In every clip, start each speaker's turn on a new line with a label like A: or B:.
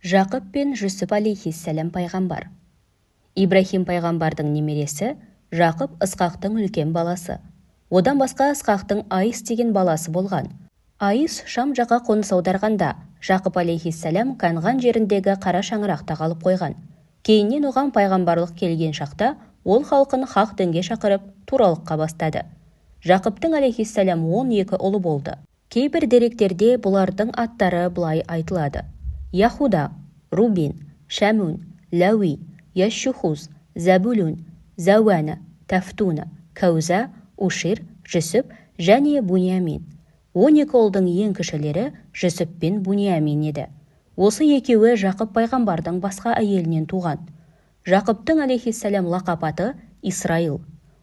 A: Жақып пен Жүсіп алейхиссалам пайғамбар. Ибрахим пайғамбардың немересі, Жақып Ысқақтың үлкен баласы. Одан басқа Ысқақтың Айс деген баласы болған. Айс Шам жаққа қоныс аударғанда, Жақып алейхиссалам Канған жеріндегі қара шаңырақта қалып қойған. Кейіннен оған пайғамбарлық келген шақта, ол халқын хақ дінге шақырып, туралыққа бастады. Жақыптың алейхиссалам 12 ұлы болды. Кейбір деректерде бұлардың аттары былай айтылады: Яхуда, Рубин, Шамун, Лауи, Яшшухуз, Забулун, Зауана, Тафтуна, Кауза, Ушир, Жүсіп және Буниамин. 12 ұлдың ең кішілері Жүсіп пен Буниамин еді. Осы екеуі Жақып пайғамбардың басқа әйелінен туған. Жақыптың алейхиссалам лақап аты Исраил.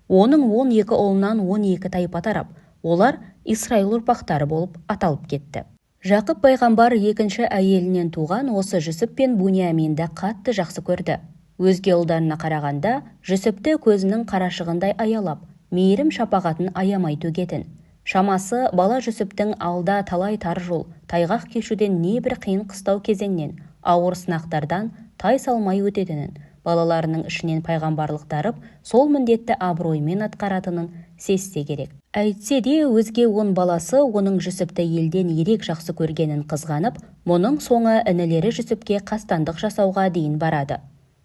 A: Оның 12 ұлынан 12 тайпа тарап, олар Исраил ұрпақтары болып аталып кетті. Жақып пайғамбар екінші әйелінен туған осы Жүсіп пен Буниаминді қатты жақсы көрді. Өзге ұлдарына қарағанда Жүсіпті көзінің қарашығындай аялап, мейірім шапағатын аямай төгетін. Шамасы бала Жүсіптің алда талай тар жол, тайғақ кешуден небір қиын қыстау кезеңнен, ауыр сынақтардан тай салмай өтетінін, балаларының ішінен пайғамбарлық дарып, сол міндетті абыроймен атқаратынын сезсе керек. Әйтсе де өзге 10 баласы оның Жүсіпті елден ерек жақсы көргенін қызғанып, мұның соңы інілері Жүсіпке қастандық жасауға дейін барады.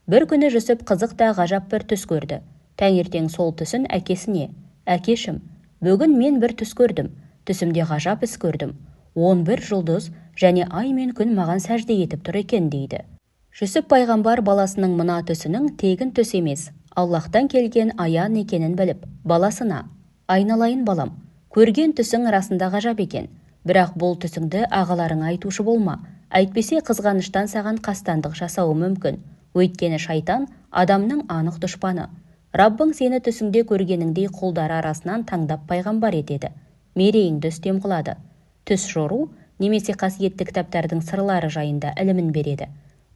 A: Бір күні Жүсіп қызық та ғажап бір түс көрді. Таңертең сол түсін әкесіне: «Әкешім, бүгін мен бір түс көрдім. Түсімде ғажап іс көрдім. 11 жұлдыз және ай мен күн маған сәжде етіп тұр екен» дейді. Жүсіп пайғамбар баласының мына түсінің тегін түс емес, Аллахтан келген аян екенін біліп, баласына: «Айналайын балам, көрген түсің расында ғажап екен. Бірақ бұл түсіңді ағаларыңа айтушы болма. Әйтпесе қызғаныштан саған қастандық жасауы мүмкін. Өйткені шайтан адамның анық дұшпаны. Раббың сені түсіңде көргеніңдей құлдары арасынан таңдап пайғамбар етеді. Мерейіңді үстем қылады. Түс жору немесе қасиетті кітаптардың сырлары жайында ілімін береді.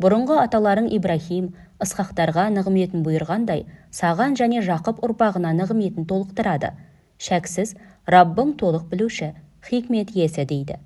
A: Бұрынғы аталарың Ибрахим, Ысқақтарға нығметін бұйырғандай, саған және Жақып ұрпағына нығметін толықтырады. Шәксіз, Раббың толық білуші, хикмет иесі» дейді.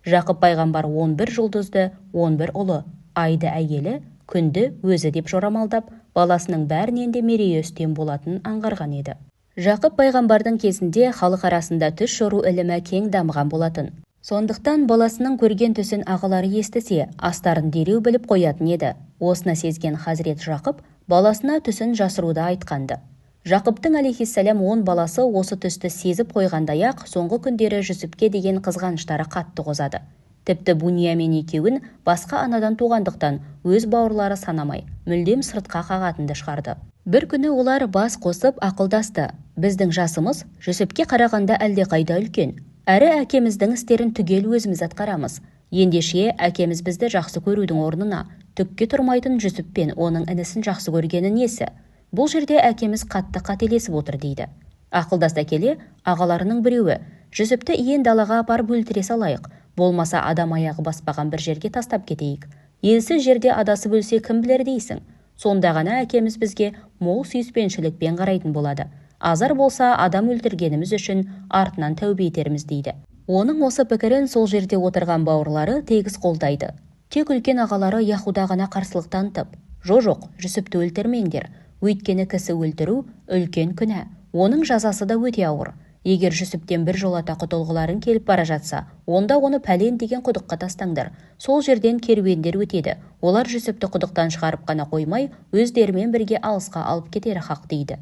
A: Жақып пайғамбар 11 жұлдызды, 11 ұлы, айды әйелі, күнді өзі деп жорамалдап, баласының бәрінен де мерейі үстем болатынын аңғарған еді. Жақып пайғамбардың кезінде халық арасында түс жору ілімі кең дамыған болатын. Сондықтан баласының көрген түсін ағалары естісе, астарын дереу біліп қоятын еді. Осыны сезген Хазірет Жақып баласына түсін жасыруды айтқанды. Жақыптың алейхиссалам 10 баласы осы түсті сезіп қойғандай-ақ, соңғы күндері Жүсіпке деген қызғаныштары қатты қозады. Тіпті Буниамин екеуін басқа анадан туғандықтан өз бауырлары санамай, мүлдем сыртқа қағатынды шығарды. Бір күні олар бас қосып ақылдасты: «Біздің жасымыз Жүсіпке қарағанда әлдеқайда үлкен. Әрі әкеміздің істерін түгел өзіміз атқарамыз. Ендеше әкеміз бізді жақсы көрудің орнына түкке тұрмайтын Жүсіп пен оның інісін жақсы көргені несі? Бұл жерде әкеміз қатты қателесіп отыр» дейді. Ақылдаса келе, ағаларының біреуі: «Жүсіпті иен далаға апарып өлтіре салайық. Болмаса адам аяғы баспаған бір жерге тастап кетейік. Елсіз жерде адасып өлсе кім білер дейсің? Сонда ғана әкеміз бізге мол сүйіспеншілікпен қарайтын болады. Азар болса адам өлтіргеніміз үшін артынан тәубе етерміз» дейді. Оның осы пікірін сол жерде отырған бауырлары тегіс қолдайды. Тек үлкен ағалары Яхуда ғана қарсылық танытып: «Жоқ, Жүсіпті өлтірмеңдер. Өйткені кісі өлтіру үлкен күнә. Оның жазасы да өте ауыр. Егер Жүсіптен бір жолата құтылғыларың келіп бара жатса, онда оны пәлен деген құдыққа тастаңдар. Сол жерден керуендер өтеді. Олар Жүсіпті құдықтан шығарып қана қоймай, өздерімен бірге алысқа алып кетері хақ» дейді.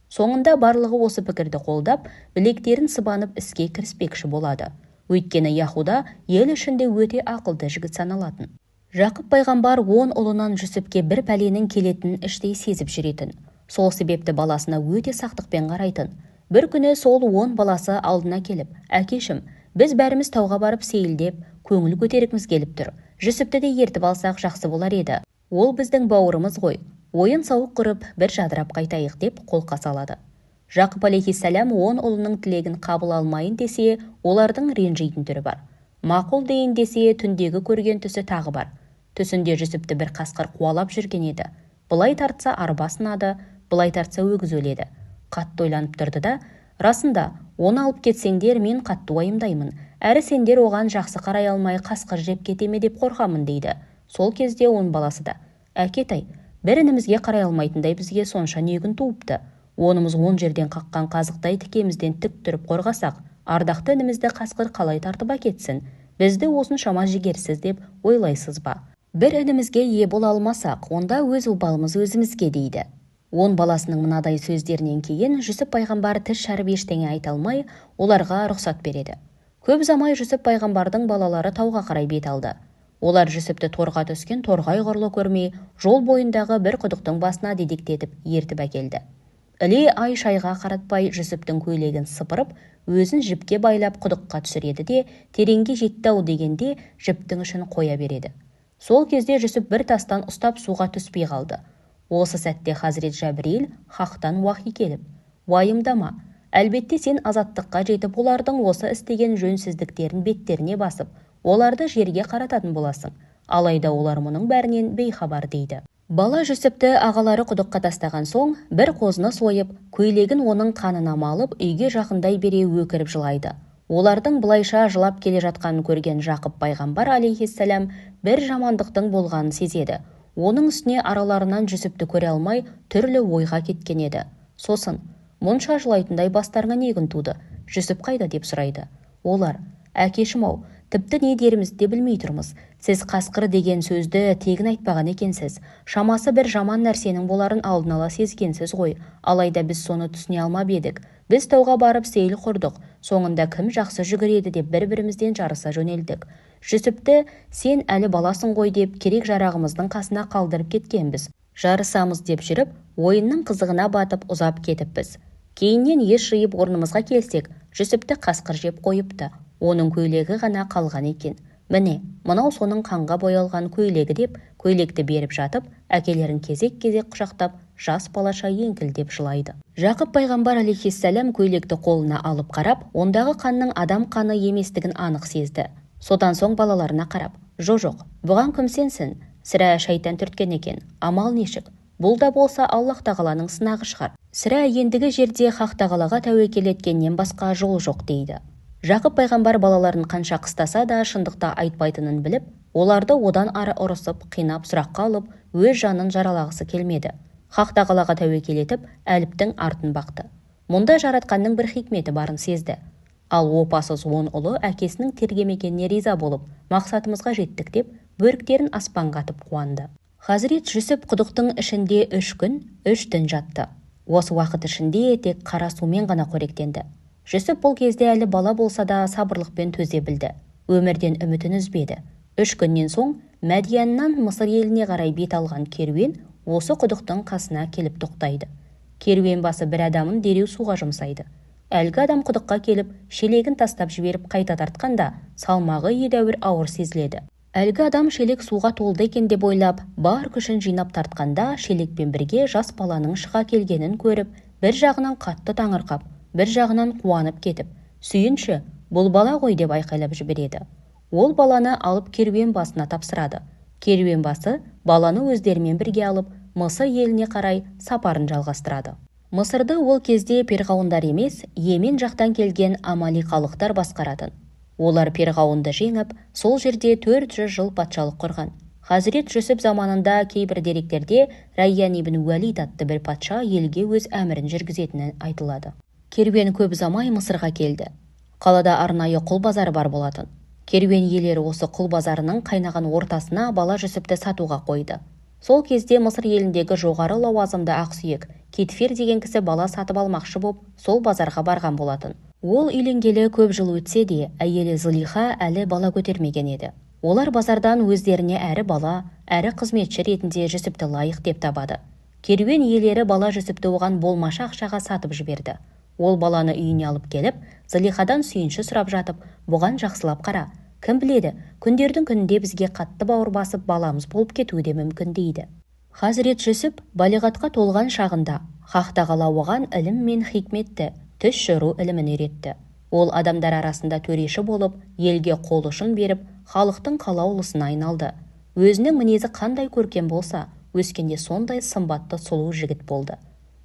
A: Соңында барлығы осы пікірді қолдап, білектерін сыбанып іске кіріспекші болады. Өйткені Яхуда ел ішінде өте ақылды жігіт саналатын. Жақып пайғамбар 10 ұлынан Жүсіпке бір пәленің келетінін іштей сезіп жүретін. Сол себепті баласына өте сақтықпен қарайтын. Бір күні сол 10 баласы алдына келіп: «Әкешім, біз бәріміз тауға барып сейілдеп, көңіл көтерікіміз келіп тұр. Жүсіпті де ертіп алсақ жақсы болар еді. Ол біздің бауырымыз ғой. Ойын сауық құрып, бір жадырап қайтайық» деп қолқа салады. Жақып алейхиссалам 10 ұлының тілегін қабыл алмайын десе, олардың ренжитін түрі бар. Мақұл дейін десе, түндегі көрген түсі тағы бар. Түсінде Жүсіпті бір қасқыр қуалап жүрген еді. Бұлай тартса арба сынады, бұлай тартса өгіз өледі. Қатты ойланып тұрды да: «Расында, оны алып кетсеңдер, мен қатты уайымдаймын. Әрі сендер оған жақсы қарай алмай қасқыр жеп кетеме деп қорқамын» дейді. Сол кезде 10 баласы да: «Әкетай, бір інімізге қарай алмайтындай бізге сонша не күн туыпты. Онымыз 10 жерден қаққан қазықтай тікемізден тік тұрып қорғасақ, ардақты інімізді қасқыр қалай тартып әкетсін? Бізді осыншама жігерсіз деп ойлайсыз ба? Бір інімізге ие бола алмасақ, онда өз обалымыз өзімізге» дейді. 10 баласының мынадай сөздерінен кейін Жүсіп пайғамбар тіс шәріп ештеңе айта алмай, оларға рұқсат береді. Көп замай Жүсіп пайғамбардың балалары тауға қарай бет алды. Олар Жүсіпті торға түскен торғай құрлы көрмей, жол бойындағы бір құдықтың басына дедектетіп ертіп әкелді. Іле ай шайға қаратпай Жүсіптің көйлегін сыпырып, өзін жіпке байлап құдыққа түсіреді де, тереңге жетті-ау дегенде жіптің ішін қоя береді. Сол кезде Жүсіп бір тастан ұстап суға түспей қалды. Осы сәтте Хазірет Жәбірейіл хақтан уахи келіп: «Уайымдама, әлбетте сен азаттыққа жетіп, олардың осы істеген жөнсіздіктерін беттеріне басып, оларды жерге қарататын боласың. Алайда олар мұның бәрінен бейхабар» дейді. Бала Жүсіпті ағалары құдыққа тастаған соң, бір қозыны сойып, көйлегін оның қанына малып, үйге жақындай бере өкіріп жылайды. Олардың бұлайша жылап келе жатқанын көрген Жақып пайғамбар алейхиссалам бір жамандықтың болғанын сезеді. Оның үстіне араларынан Жүсіпті көре алмай, түрлі ойға кеткен еді. Сосын: «Мұнша жылайтындай бастарыңа не күн туды? Жүсіп қайда?» деп сұрайды. Олар: «Әкешім-ау, тіпті не дерімізді де білмей тұрмыз. Сіз қасқыр деген сөзді тегін айтпаған екенсіз. Шамасы бір жаман нәрсенің боларын алдын ала сезгенсіз ғой. Алайда біз соны түсіне алмап едік. Біз тауға барып сейіл құрдық. Соңында кім жақсы жүгіреді деп бір-бірімізден жарыса жөнелдік. Жүсіпті сен әлі баласың ғой деп керек жарағымыздың қасына қалдырып кеткенбіз. Жарысамыз деп жүріп, ойынның қызығына батып ұзап кетіппіз. Кейіннен еш жиып орнымызға келсек, Жүсіпті қасқыр жеп қойыпты. Оның көйлегі ғана қалған екен. Міне, мынау соның қанға боялған көйлегі» деп көйлекті беріп жатып, әкелерін кезек-кезек құшақтап, жас балаша еңкілдеп жылайды. Жақып пайғамбар алейхиссалам көйлекті қолына алып қарап, ондағы қанның адам қаны еместігін анық сезді. Содан соң балаларына қарап: «Жоқ, бұған кім сенсін? Сірә шайтан түрткен екен. Амал нешік? Бұл да болса Аллах тағаланың сынағы шығар. Сірә ендігі жерде хақ тағалаға тәуекел еткеннен басқа жол жоқ» дейді. Жақып пайғамбар балаларын қанша қыстаса да шындықта айтпайтынын біліп, оларды одан ары ұрысып, қинап, сұраққа алып, өз жанын жаралағысы келмеді. Хақ тағалаға тәуекел етіп, әліптің артын бақты. Мұнда жаратқанның бір хикметі барын сезді. Ал опасыз 10 ұлы әкесінің тергемегеніне риза болып, мақсатымызға жеттік деп, бөріктерін аспанға атып қуанды. Хазірет Жүсіп құдықтың ішінде 3 күн, 3 түн жатты. Осы уақыт ішінде тек қара сумен ғана қоректенді. Жүсіп бұл кезде әлі бала болса да сабырлықпен төзе білді. Өмірден үмітін үзбеді. 3 күннен соң Мәдияннан Мысыр еліне қарай бет алған керуен осы құдықтың қасына келіп тоқтайды. Керуен басы бір адамын дереу суға жұмсайды. Әлгі адам құдыққа келіп, шелегін тастап жіберіп қайта тартқанда, салмағы едәуір ауыр сезіледі. Әлгі адам шелек суға толды екен деп ойлап, бар күшін жинап тартқанда, шелекпен бірге жас баланың шыға келгенін көріп, бір жағынан қатты таңырқап, бір жағынан қуанып кетіп: «Сүйінші, бұл бала ғой» деп айқайлап жібереді. Ол баланы алып керуен басына тапсырады. Керуен басы баланы өздерімен бірге алып, Мысыр еліне қарай сапарын жалғастырады. Мысырды ол кезде перғауындар емес, Йемен жақтан келген амалиқалықтар басқаратын. Олар перғауынды жеңіп, сол жерде 400 жыл патшалық құрған. Хазірет Жүсіп заманында кейбір деректерде Райян ибн Уәлид атты бір патша елге өз әмірін жүргізетіні айтылады. Керуен көп замай Мысырға келді. Қалада арнайы құл базары бар болатын. Керуен иелері осы құл базарының қайнаған ортасына бала Жүсіпті сатуға қойды. Сол кезде Мысыр еліндегі жоғары лауазымды ақсүйек Кетфер деген кісі бала сатып алмақшы боп, сол базарға барған болатын. Ол үйленгелі көп жыл өтсе де, әйелі Зулиха әлі бала көтермеген еді. Олар базардан өздеріне әрі бала, әрі қызметші ретінде Жүсіпті лайық деп табады. Керуен иелері бала Жүсіпті оған болмаша ақшаға сатып жіберді. Ол баланы үйіне алып келіп, Зулихадан сүйінші сұрап жатып, бұған жақсылап қара. Кім біледі, күндердің күнінде бізге қатты бауыр басып баламыз болып кетуі де мүмкін дейді. Хазірет Жүсіп балиғатқа толған шағында Хақ тағала оған ілім мен хикметті, түс жүру ілімін үйретті. Ол адамдар арасында төреші болып, елге қол ұшын беріп, халықтың қалаулысына айналды. Өзінің мінезі қандай көркем болса, өскенде сондай сымбатты сұлу жігіт болды.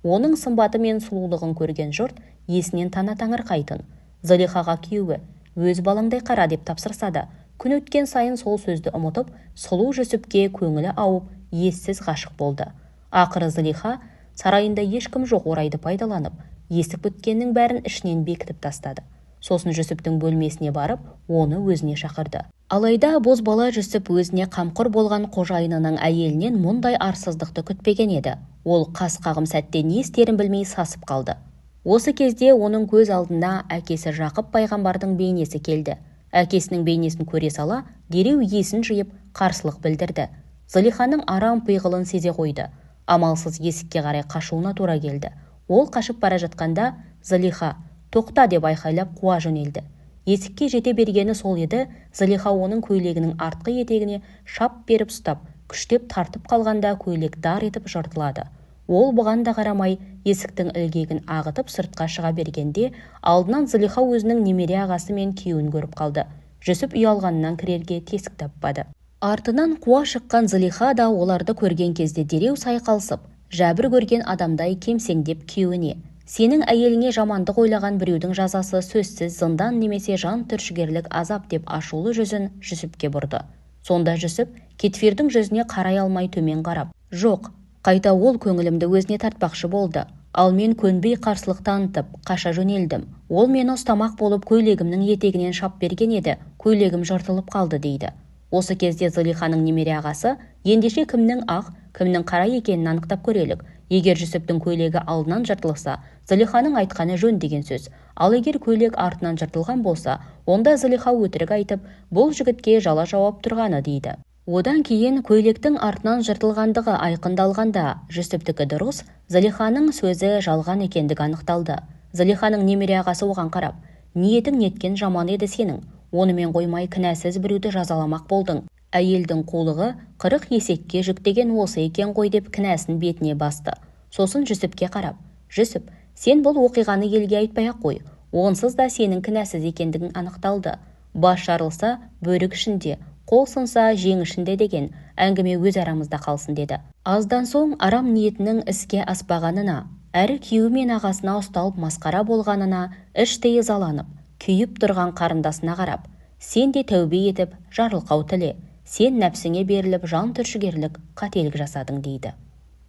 A: Оның сымбаты мен сұлулығын көрген жұрт есінен тана таңырқайтын. Зулихаға күйеуі: «Өз балаңдай қара» деп тапсырса да, күн өткен сайын сол сөзді ұмытып, сұлу Жүсіпке көңілі ауып, ессіз ғашық болды. Ақыры Зылиха сарайында ешкім жоқ орайды пайдаланып, есік біткеннің бәрін ішінен бекітіп тастады. Сосын Жүсіптің бөлмесіне барып, оны өзіне шақырды. Алайда бозбала Жүсіп өзіне қамқор болған қожайынының әйелінен мұндай арсыздықты күтпеген еді. Ол қас қағым сәтте не істерін білмей сасып қалды. Осы кезде оның көз алдына әкесі Жақып пайғамбардың бейнесі келді. Әкесінің бейнесін көре сала, дереу есін жиып, қарсылық білдірді. Зылиханың арам пиғылын сезе қойды. Амалсыз есікке қарай қашуына тура келді. Ол қашып бара жатқанда Зылиха тоқта деп айқайлап қуа жөнелді. Есікке жете бергені сол еді, Зылиха оның көйлегінің артқы етегіне шап беріп ұстап, күштеп тартып қалғанда көйлек дар етіп жыртылады. Ол бұған да қарамай, есіктің ілгегін ағытып сыртқа шыға бергенде, алдынан Зылиха өзінің немере ағасы мен күйеуін көріп қалды. Жүсіп ұялғанынан кірерге тесік таппады. Артынан қуа шыққан Зылиха да оларды көрген кезде дереу сайқалсып, жәбір көрген адамдай кемсеңдеп күйеуіне: «Сенің әйеліңе жамандық ойлаған біреудің жазасы сөзсіз зындан немесе жан түршігерлік азап» деп ашулы жүзін Жүсіпке бұрды. Сонда Жүсіп Кетфердің жүзіне қарай алмай төмен қарап: «Жоқ, қайта ол көңілімді өзіне тартпақшы болды. Ал мен көнбей қарсылық танытып, қаша жөнелдім. Ол мені ұстамақ болып көйлегімнің етегінен шап берген еді, көйлегім жыртылып қалды» дейді. Осы кезде Зылиханың немере ағасы: «Ендеше кімнің ақ, кімнің қара екенін анықтап көрелік. Егер Жүсіптің көйлегі алдынан жыртылса, Зылиханың айтқаны жөн» деген сөз. Ал егер көйлек артынан жыртылған болса, онда Зылиха өтірік айтып, бұл жігітке жала жауап тұрғаны дейді. Одан кейін көйлектің артынан жыртылғандығы айқындалғанда, Жүсіптікі дұрыс, Зылиханың сөзі жалған екендігі анықталды. Зылиханың немере ағасы оған қарап: «Ниетің неткен жаман еді сенің. Онымен қоймай кінәсіз біреуді жазаламақ болдың. Әйелдің қулығы 40 есекке жүктеген осы екен ғой» деп кінәсін бетіне басты. Сосын Жүсіпке қарап: «Жүсіп, сен бұл оқиғаны елге айтпай-ақ қой. Онсыз да сенің кінәсіз екендігің анықталды. Бас жарылса бөрік ішінде, қол сынса жең ішінде деген әңгіме өз арамызда қалсын» деді. Аздан соң арам ниетінің іске аспағанына, әрі күйеуі мен ағасына ұсталып масқара болғанына іштей ызаланып, күйіп тұрған қарындасына қарап: «Сен де тәубе етіп, жарылқау тіле. Сен нәпсіңе беріліп, жан түршігерлік қателік жасадың» дейді.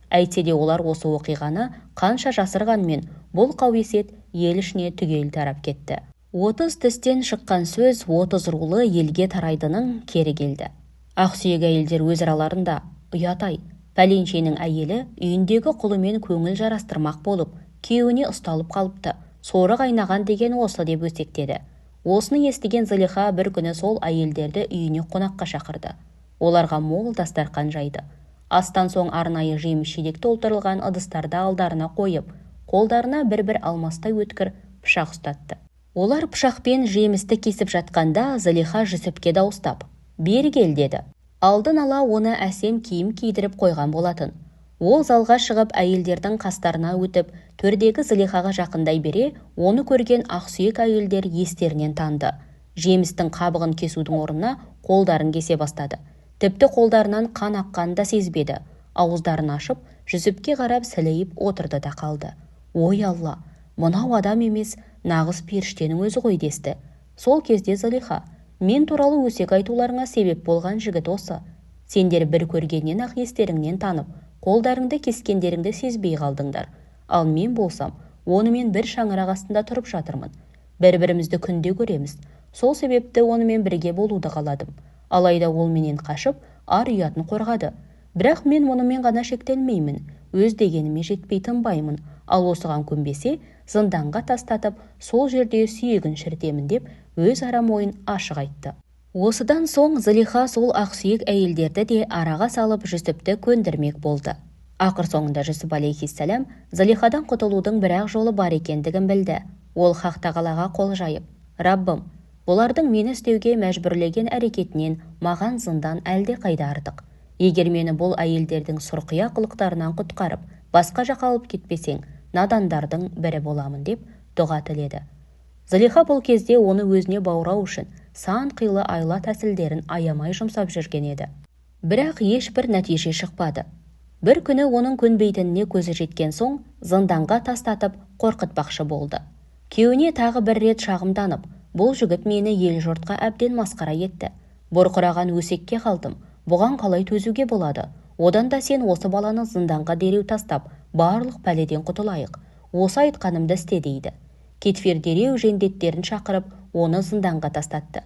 A: Әйтсе де олар осы оқиғаны қанша жасырғанмен, бұл қауесет ел ішіне түгел тарап кетті. 30 тістен шыққан сөз 30 рулы елге тарайдының кері келді. Ақсүйек әйелдер өз араларында: «Ұят-ай, пәленшенің әйелі үйіндегі құлымен көңіл жарастырмақ болып, күйеуіне ұсталып қалыпты. Соры қайнаған деген осы» деп өсектеді. Осыны естіген Зылиха бір күні сол әйелдерді үйіне қонаққа шақырды. Оларға мол дастарқан жайды. Астан соң арнайы жеміс-жидек толтырылған ыдыстарды алдарына қойып, қолдарына бір-бір алмастай өткір пышақ ұстатты. Олар пышақпен жемісті кесіп жатқанда Зылиха Жүсіпке дауыстап: «Бері кел» деді. Алдын ала оны әсем киім кидіріп қойған болатын. Ол залға шығып әйелдердің қастарына өтіп, төрдегі Зылихаға жақындай бере, оны көрген ақсүйек әйелдер естерінен танды. Жемістің қабығын кесудің орнына қолдарын кесе бастады. Тіпті қолдарынан қан аққанын да сезбеді. Ауыздарын ашып, Жүсіпке қарап сілейіп отырды да қалды. «Ой Алла, мынау адам емес, нағыз періштенің өзі ғой» десті. Сол кезде Зылиха: «Мен туралы өсек айтуларыңа себеп болған жігіт осы. Сендер бір көргеннен ақ естеріңнен танып, қолдарыңды кескендеріңді сезбей қалдыңдар. Ал мен болсам, онымен бір шаңырақ астында тұрып жатырмын. Бір-бірімізді күнде көреміз. Сол себепті онымен бірге болуды қаладым. Алайда ол менен қашып, ар ұятын қорғады. Бірақ мен онымен ғана шектелмеймін. Өз дегеніме жетпей тынбаймын. Ал осыған көнбесе, зынданға тастатып, сол жерде сүйегін шіртемін» деп өз арам ойын ашық айтты. Осыдан соң Зылиха сол ақсүйек әйелдерді де араға салып Жүсіпті көндірмек болды. Ақыр соңында Жүсіп алейхиссалам Зылихадан құтылудың бір-ақ жолы бар екендігін білді. Ол Хақ Тағалаға қол жайып: «Раббым, бұлардың мені істеуге мәжбүрлеген әрекетінен маған зындан әлде қайда артық. Егер мені бұл әйелдердің сұрқия қылықтарынан құтқарып, басқа жаққа алып кетпесең, надандардың бірі боламын» деп дұға тіледі. Зылиха бұл кезде оны өзіне баурау үшін сан қилы айла тәсілдерін аямай жұмсап жүрген еді. Бірақ ешбір нәтиже шықпады. Бір күні оның көнбейтініне көзі жеткен соң, зынданға тастатып қорқытпақшы болды. Күйеуіне тағы бір рет шағымданып: «Бұл жігіт мені ел жұртқа әбден масқара етті. Бұрқыраған өсекке қалдым. Бұған қалай төзуге болады? Одан да сен осы баланы зынданға дереу тастап, барлық пәледен құтылайық. Осы айтқанымды істе дейді. Кетфир дереу жендеттерін шақырып, оны зынданға тастатты.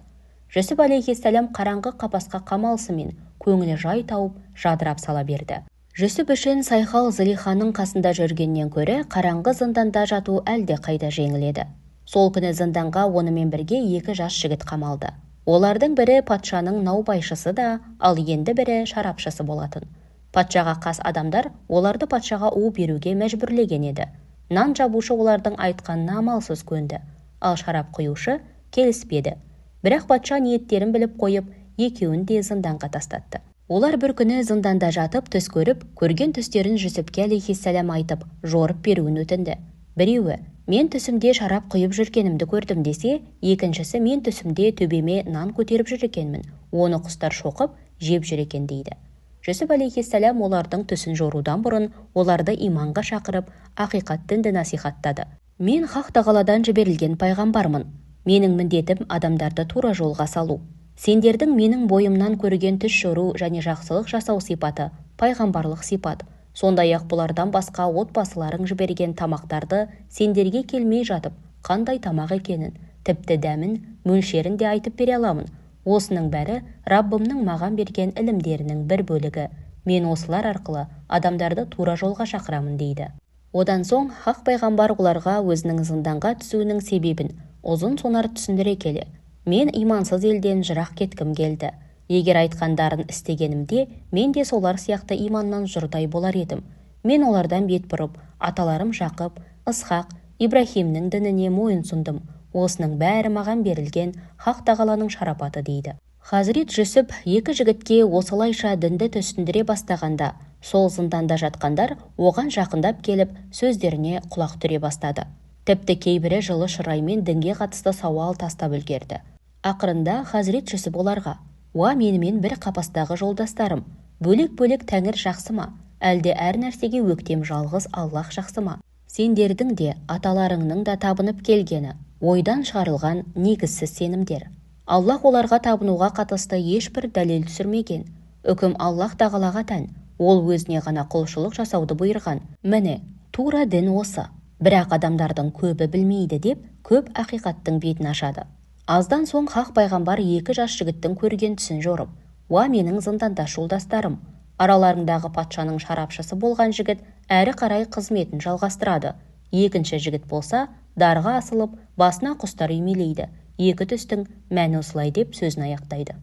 A: Жүсіп алейхиссалам қараңғы қапасқа қамалысымен көңілі жай тауып, жадырап сала берді. Жүсіп үшін Сайхал Зылиханың қасында жүргеннен көрі қараңғы зынданда жату әлде қайда жеңіледі. Сол күні зынданға онымен бірге 2 жас жігіт қамалды. Олардың бірі патшаның наубайшысы да, ал енді бірі шарапшысы болатын. Патшаға қас адамдар оларды патшаға у беруге мәжбүрлеген еді. Нан жабушы олардың айтқанына амалсыз көнді, ал шарап құюшы келіспеді. Бірақ патша ниеттерін біліп қойып, екеуін де зынданға тастатты. Олар бір күні зынданда жатып түс көріп, көрген түстерін Жүсіпке алейхиссалам айтып, жорып беруін өтінді. Біреуі, мен түсімде шарап құйып жүргенімді көрдім десе, екіншісі мен түсімде төбеме нан көтеріп жүр екенмін, оны құстар шоқып, жеп жүр екен дейді. Жүсіп алейхиссалам олардың түсін жорудан бұрын оларды иманға шақырып, ақиқат дінді насихаттады. Мен хақ тағаладан жіберілген пайғамбармын. Менің міндетім адамдарды тура жолға салу. Сендердің менің бойымнан көрген түс жору және жақсылық жасау сипаты пайғамбарлық сипат. Сондай-ақ бұлардан басқа отбасыларың жіберген тамақтарды сендерге келмей жатып, қандай тамақ екенін, тіпті дәмін, мөлшерін де айтып бере аламын. Осының бәрі Раббымның маған берген ілімдерінің бір бөлігі. Мен осылар арқылы адамдарды тура жолға шақырамын дейді. Одан соң хақ пайғамбар оларға өзінің зынданға түсуінің себебін ұзын сонар түсіндіре келе, мен имансыз елден жырақ кеткім келді. Егер айтқандарын істегенімде, мен де солар сияқты иманнан жұрдай болар едім. Мен олардан бет бұрып, аталарым Жақып, Исхақ, Ибрахимнің дініне мойын сұндым. Осының бәрі маған берілген хақ тағаланың шарапаты дейді. Хазірет Жүсіп 2 жігітке осылайша дінді түсіндіре бастағанда, сол зынданда жатқандар оған жақындап келіп, сөздеріне құлақ түре бастады. Тіпті кейбірі жылы шыраймен дінге қатысты сауал тастап үлгерді. Ақырында Хазірет Жүсіп оларға: «Уа менімен бір қапастағы жолдастарым, бөлек-бөлек тәңір жақсы ма, әлде әр нәрсеге өктем жалғыз Аллах жақсы ма? Сендердің де, аталарыңның да табынып келгені ойдан шығарылған негізсіз сенімдер. Аллах оларға табынуға қатысты ешбір дәлел түсірмеген. Үкім Аллах тағалаға тән, ол өзіне ғана құлшылық жасауды бұйырған. Міне, тура дін осы. Бірақ адамдардың көбі білмейді» деп көп ақиқаттың бетін ашады. Аздан соң хақ пайғамбар 2 жас жігіттің көрген түсін жорып: «Уа менің зынданда жолдастарым, араларындағы патшаның шарапшысы болған жігіт әрі қарай қызметін жалғастырады. Екінші жігіт болса, дарға асылып, басына құстар үймелейді. 2 түстің мәні осылай» деп сөзін аяқтайды.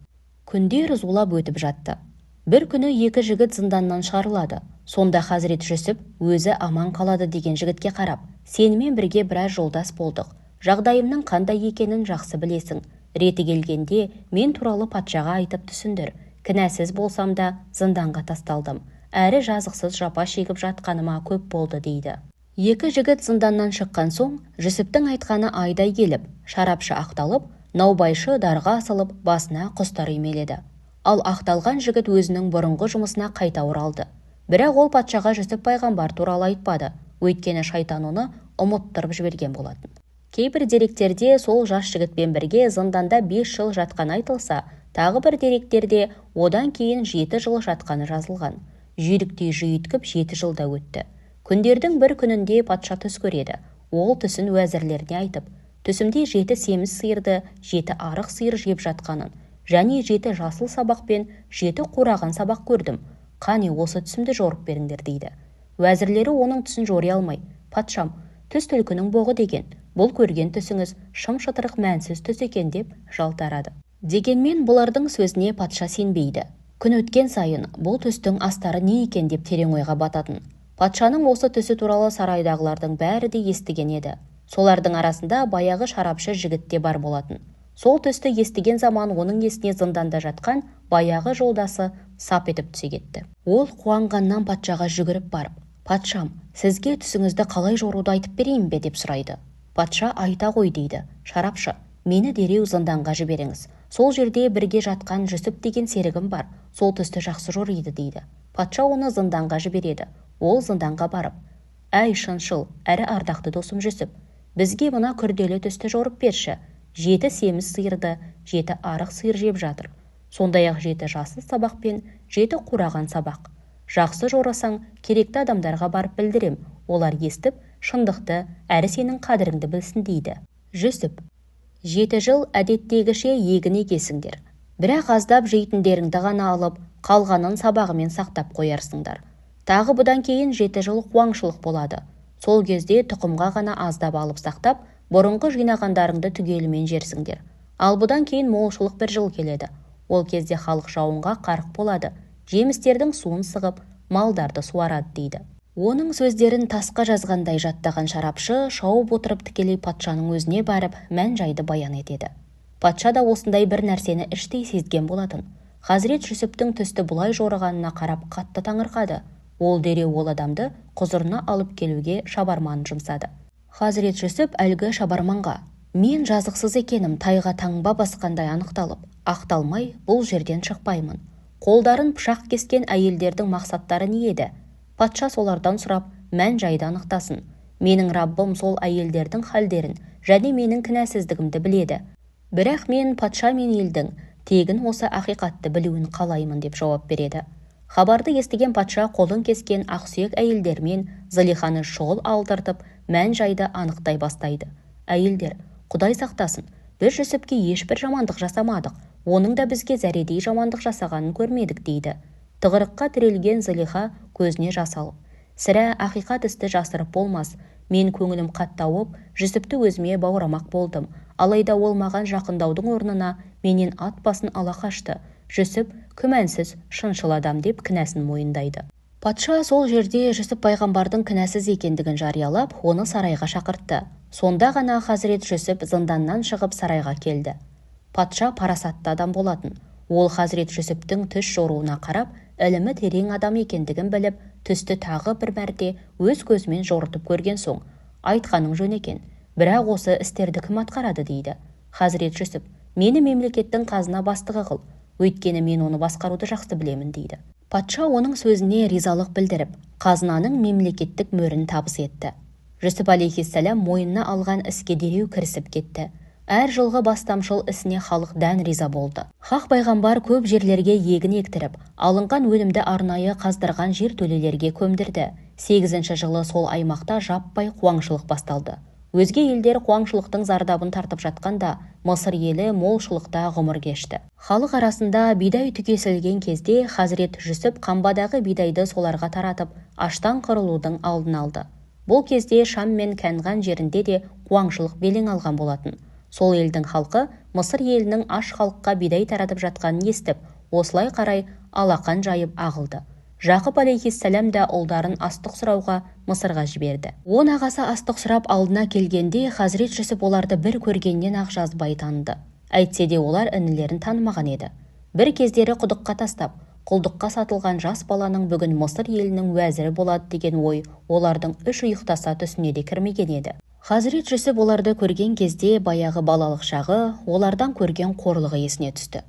A: Күндер зулап өтіп жатты. Бір күні 2 жігіт зынданнан шығарылады. Сонда Хазірет Жүсіп өзі аман қалады деген жігітке қарап: «Сенімен бірге біраз жолдас болдық. Жағдайымның қандай екенін жақсы білесің. Реті келгенде мен туралы патшаға айтып түсіндір. Кінәсіз болсам да зынданға тасталдым. Әрі жазықсыз жапа шегіп жатқаныма көп болды» дейді. 2 жігіт зынданнан шыққан соң, Жүсіптің айтқаны айдай келіп, шарапшы ақталып, наубайшы дарға асылып, басына құстар үймеледі. Ал ақталған жігіт өзінің бұрынғы жұмысына қайта оралды. Бірақ ол патшаға Жүсіп пайғамбар туралы айтпады, өйткені шайтан оны ұмыттырып жіберген болатын. Кейбір деректерде сол жас жігітпен бірге зынданда 5 жыл жатқан айтылса, тағы бір деректерде одан кейін 7 жыл жатқаны жазылған. Жүйріктей жүйіткіп 7 жылда өтті. Күндердің бір күнінде патша түс көреді. Ол түсін уәзірлеріне айтып, түсімде 7 семіз сиырды, 7 арық сиыр жеп жатқанын, және 7 жасыл сабақ пен 7 қураған сабақ көрдім. Қане осы түсімді жорып беріңдер дейді. Уәзірлері оның түсін жори алмай: «Патшам, түс түлкінің боғы деген, бұл көрген түсіңіз шым-шытырық мәнсіз түс екен» деп жалтарады. Дегенмен бұлардың сөзіне патша сенбейді. Күн өткен сайын бұл түстің астары не екен деп терең ойға бататын. Патшаның осы түсі туралы сарайдағылардың бәрі де естіген еді. Солардың арасында баяғы шарапшы жігіт те бар болатын. Сол түсті естіген заман оның есіне зынданда жатқан баяғы жолдасы сап етіп түсе кетті. Ол қуанғаннан патшаға жүгіріп барып: «Патшам, сізге түсіңізді қалай жоруды айтып берейін бе?» деп сұрайды. Патша: «Айта ғой» дейді. Шарапшы: «Мені дереу зынданға жіберіңіз. Сол жерде бірге жатқан Жүсіп деген серігім бар. Сол түсті жақсы жориды» дейді. Патша оны зынданға жібереді. Ол зынданға барып: «Әй шыншыл, әрі ардақты досым Жүсіп, бізге мына күрделі түсті жорып берші. 7 семіз сиырды, 7 арық сиыр жеп жатыр. Сондай-ақ 7 жасыл сабақ пен 7 қураған сабақ. Жақсы жорасаң, керекті адамдарға барып білдірем, олар естіп, шындықты, әрі сенің қадіріңді білсін дейді. Жүсіп: 7 жыл әдеттегіше егін егесіңдер. Бірақ аздап жейтіндеріңді ғана алып, қалғанын сабағымен сақтап қоярсыңдар. Тағы бұдан кейін 7 жыл қуаңшылық болады. Сол кезде тұқымға ғана аздап алып сақтап, бұрынғы жинағандарыңды түгелімен жерсіңдер. Ал бұдан кейін молшылық 1 жыл келеді. Ол кезде халық жауынға қарық болады. Жемістердің суын сығып, малдарды суарады дейді. Оның сөздерін тасқа жазғандай жаттаған шарапшы шауып отырып тікелей патшаның өзіне барып мән-жайды баян етеді. Патша да осындай бір нәрсені іштей сезген болатын. Хазірет Жүсіптің түсті бұлай жорығанына қарап қатты таңырқады. Ол дереу ол адамды құзырына алып келуге шабарман жұмсады. Хазірет Жүсіп әлгі шабарманға: мен жазықсыз екенім тайға таңба басқандай анықталып, ақталмай бұл жерден шықпаймын. Қолдарын пышақ кескен әйелдердің мақсаттары не еді? Патша солардан сұрап, мән-жайды анықтасын. Менің Раббым сол әйелдердің халдерін және менің кінәсіздігімді біледі. Бірақ мен патша мен елдің тегін осы ақиқатты білуін қалаймын деп жауап береді. Хабарды естіген патша қолын кескен ақсүйек әйелдермен Зылиханы шұғыл алдыртып, мән-жайды анықтай бастайды. Әйелдер: Құдай сақтасын, біз Жүсіпке ешбір жамандық жасамадық. Оның да бізге зәредей жамандық жасағанын көрмедік дейді. Тығырыққа тірелген Зылиха көзіне жас алып: сірә ақиқат істі жасырып болмас. Мен көңілім қаттауып, Жүсіпті өзіме бауырамақ болдым. Алайда ол маған жақындаудың орнына менен ат басын ала қашты. Жүсіп күмәнсіз шыншыл адам деп кінәсін мойындайды. Патша сол жерде Жүсіп пайғамбардың кінәсіз екендігін жариялап, оны сарайға шақыртты. Сонда ғана Хазірет Жүсіп зынданнан шығып сарайға келді. Патша парасатты адам болатын. Ол Хазірет Жүсіптің түс жоруына қарап, ілімі терең адам екендігін біліп, түсті тағы бір мәрте өз көзімен жорытып көрген соң: айтқаның жөн екен, бірақ осы істерді кім атқарады дейді. Хазірет Жүсіп: мені мемлекеттің қазына бастығы қыл, өйткені мен оны басқаруды жақсы білемін дейді. Патша оның сөзіне ризалық білдіріп, қазынаның мемлекеттік мөрін табыс етті. Жүсіп алейхиссалам мойнына алған іске дереу кірісіп кетті. Әр жылғы бастамшыл ісіне халық дән риза болды. Хақ пайғамбар көп жерлерге егін ектіріп, алынған өнімді арнайы қаздырған жер төлелерге көмдірді. 8-ші жылы сол аймақта жаппай қуаңшылық басталды. Өзге елдер қуаңшылықтың зардабын тартып жатқанда, Мысыр елі молшылықта ғұмыр кешті. Халық арасында бидай түгесілген кезде Хазірет Жүсіп қамбадағы бидайды соларға таратып, аштан қырылудың алдын алды. Бұл кезде Шам мен Кәнған жерінде де қуаңшылық белең алған болатын. Сол елдің халқы Мысыр елінің аш халыққа бидай таратып жатқанын естіп, осылай қарай алақан жайып ағылды. Жақып алейхиссалам да ұлдарын астық сұрауға Мысырға жіберді. 10 ағасы астық сұрап алдына келгенде Хазірет Жүсіп оларды бір көргеннен ақ жазбай таныды. Әйтсе де олар інілерін танымаған еді. Бір кездері құдыққа тастап, құлдыққа сатылған жас баланың бүгін Мысыр елінің уәзірі болады деген ой олардың үш ұйықтаса түсіне де кірмеген еді. Хазірет Жүсіп оларды көрген кезде баяғы балалық шағы, олардан көрген қорлығы есіне түсті.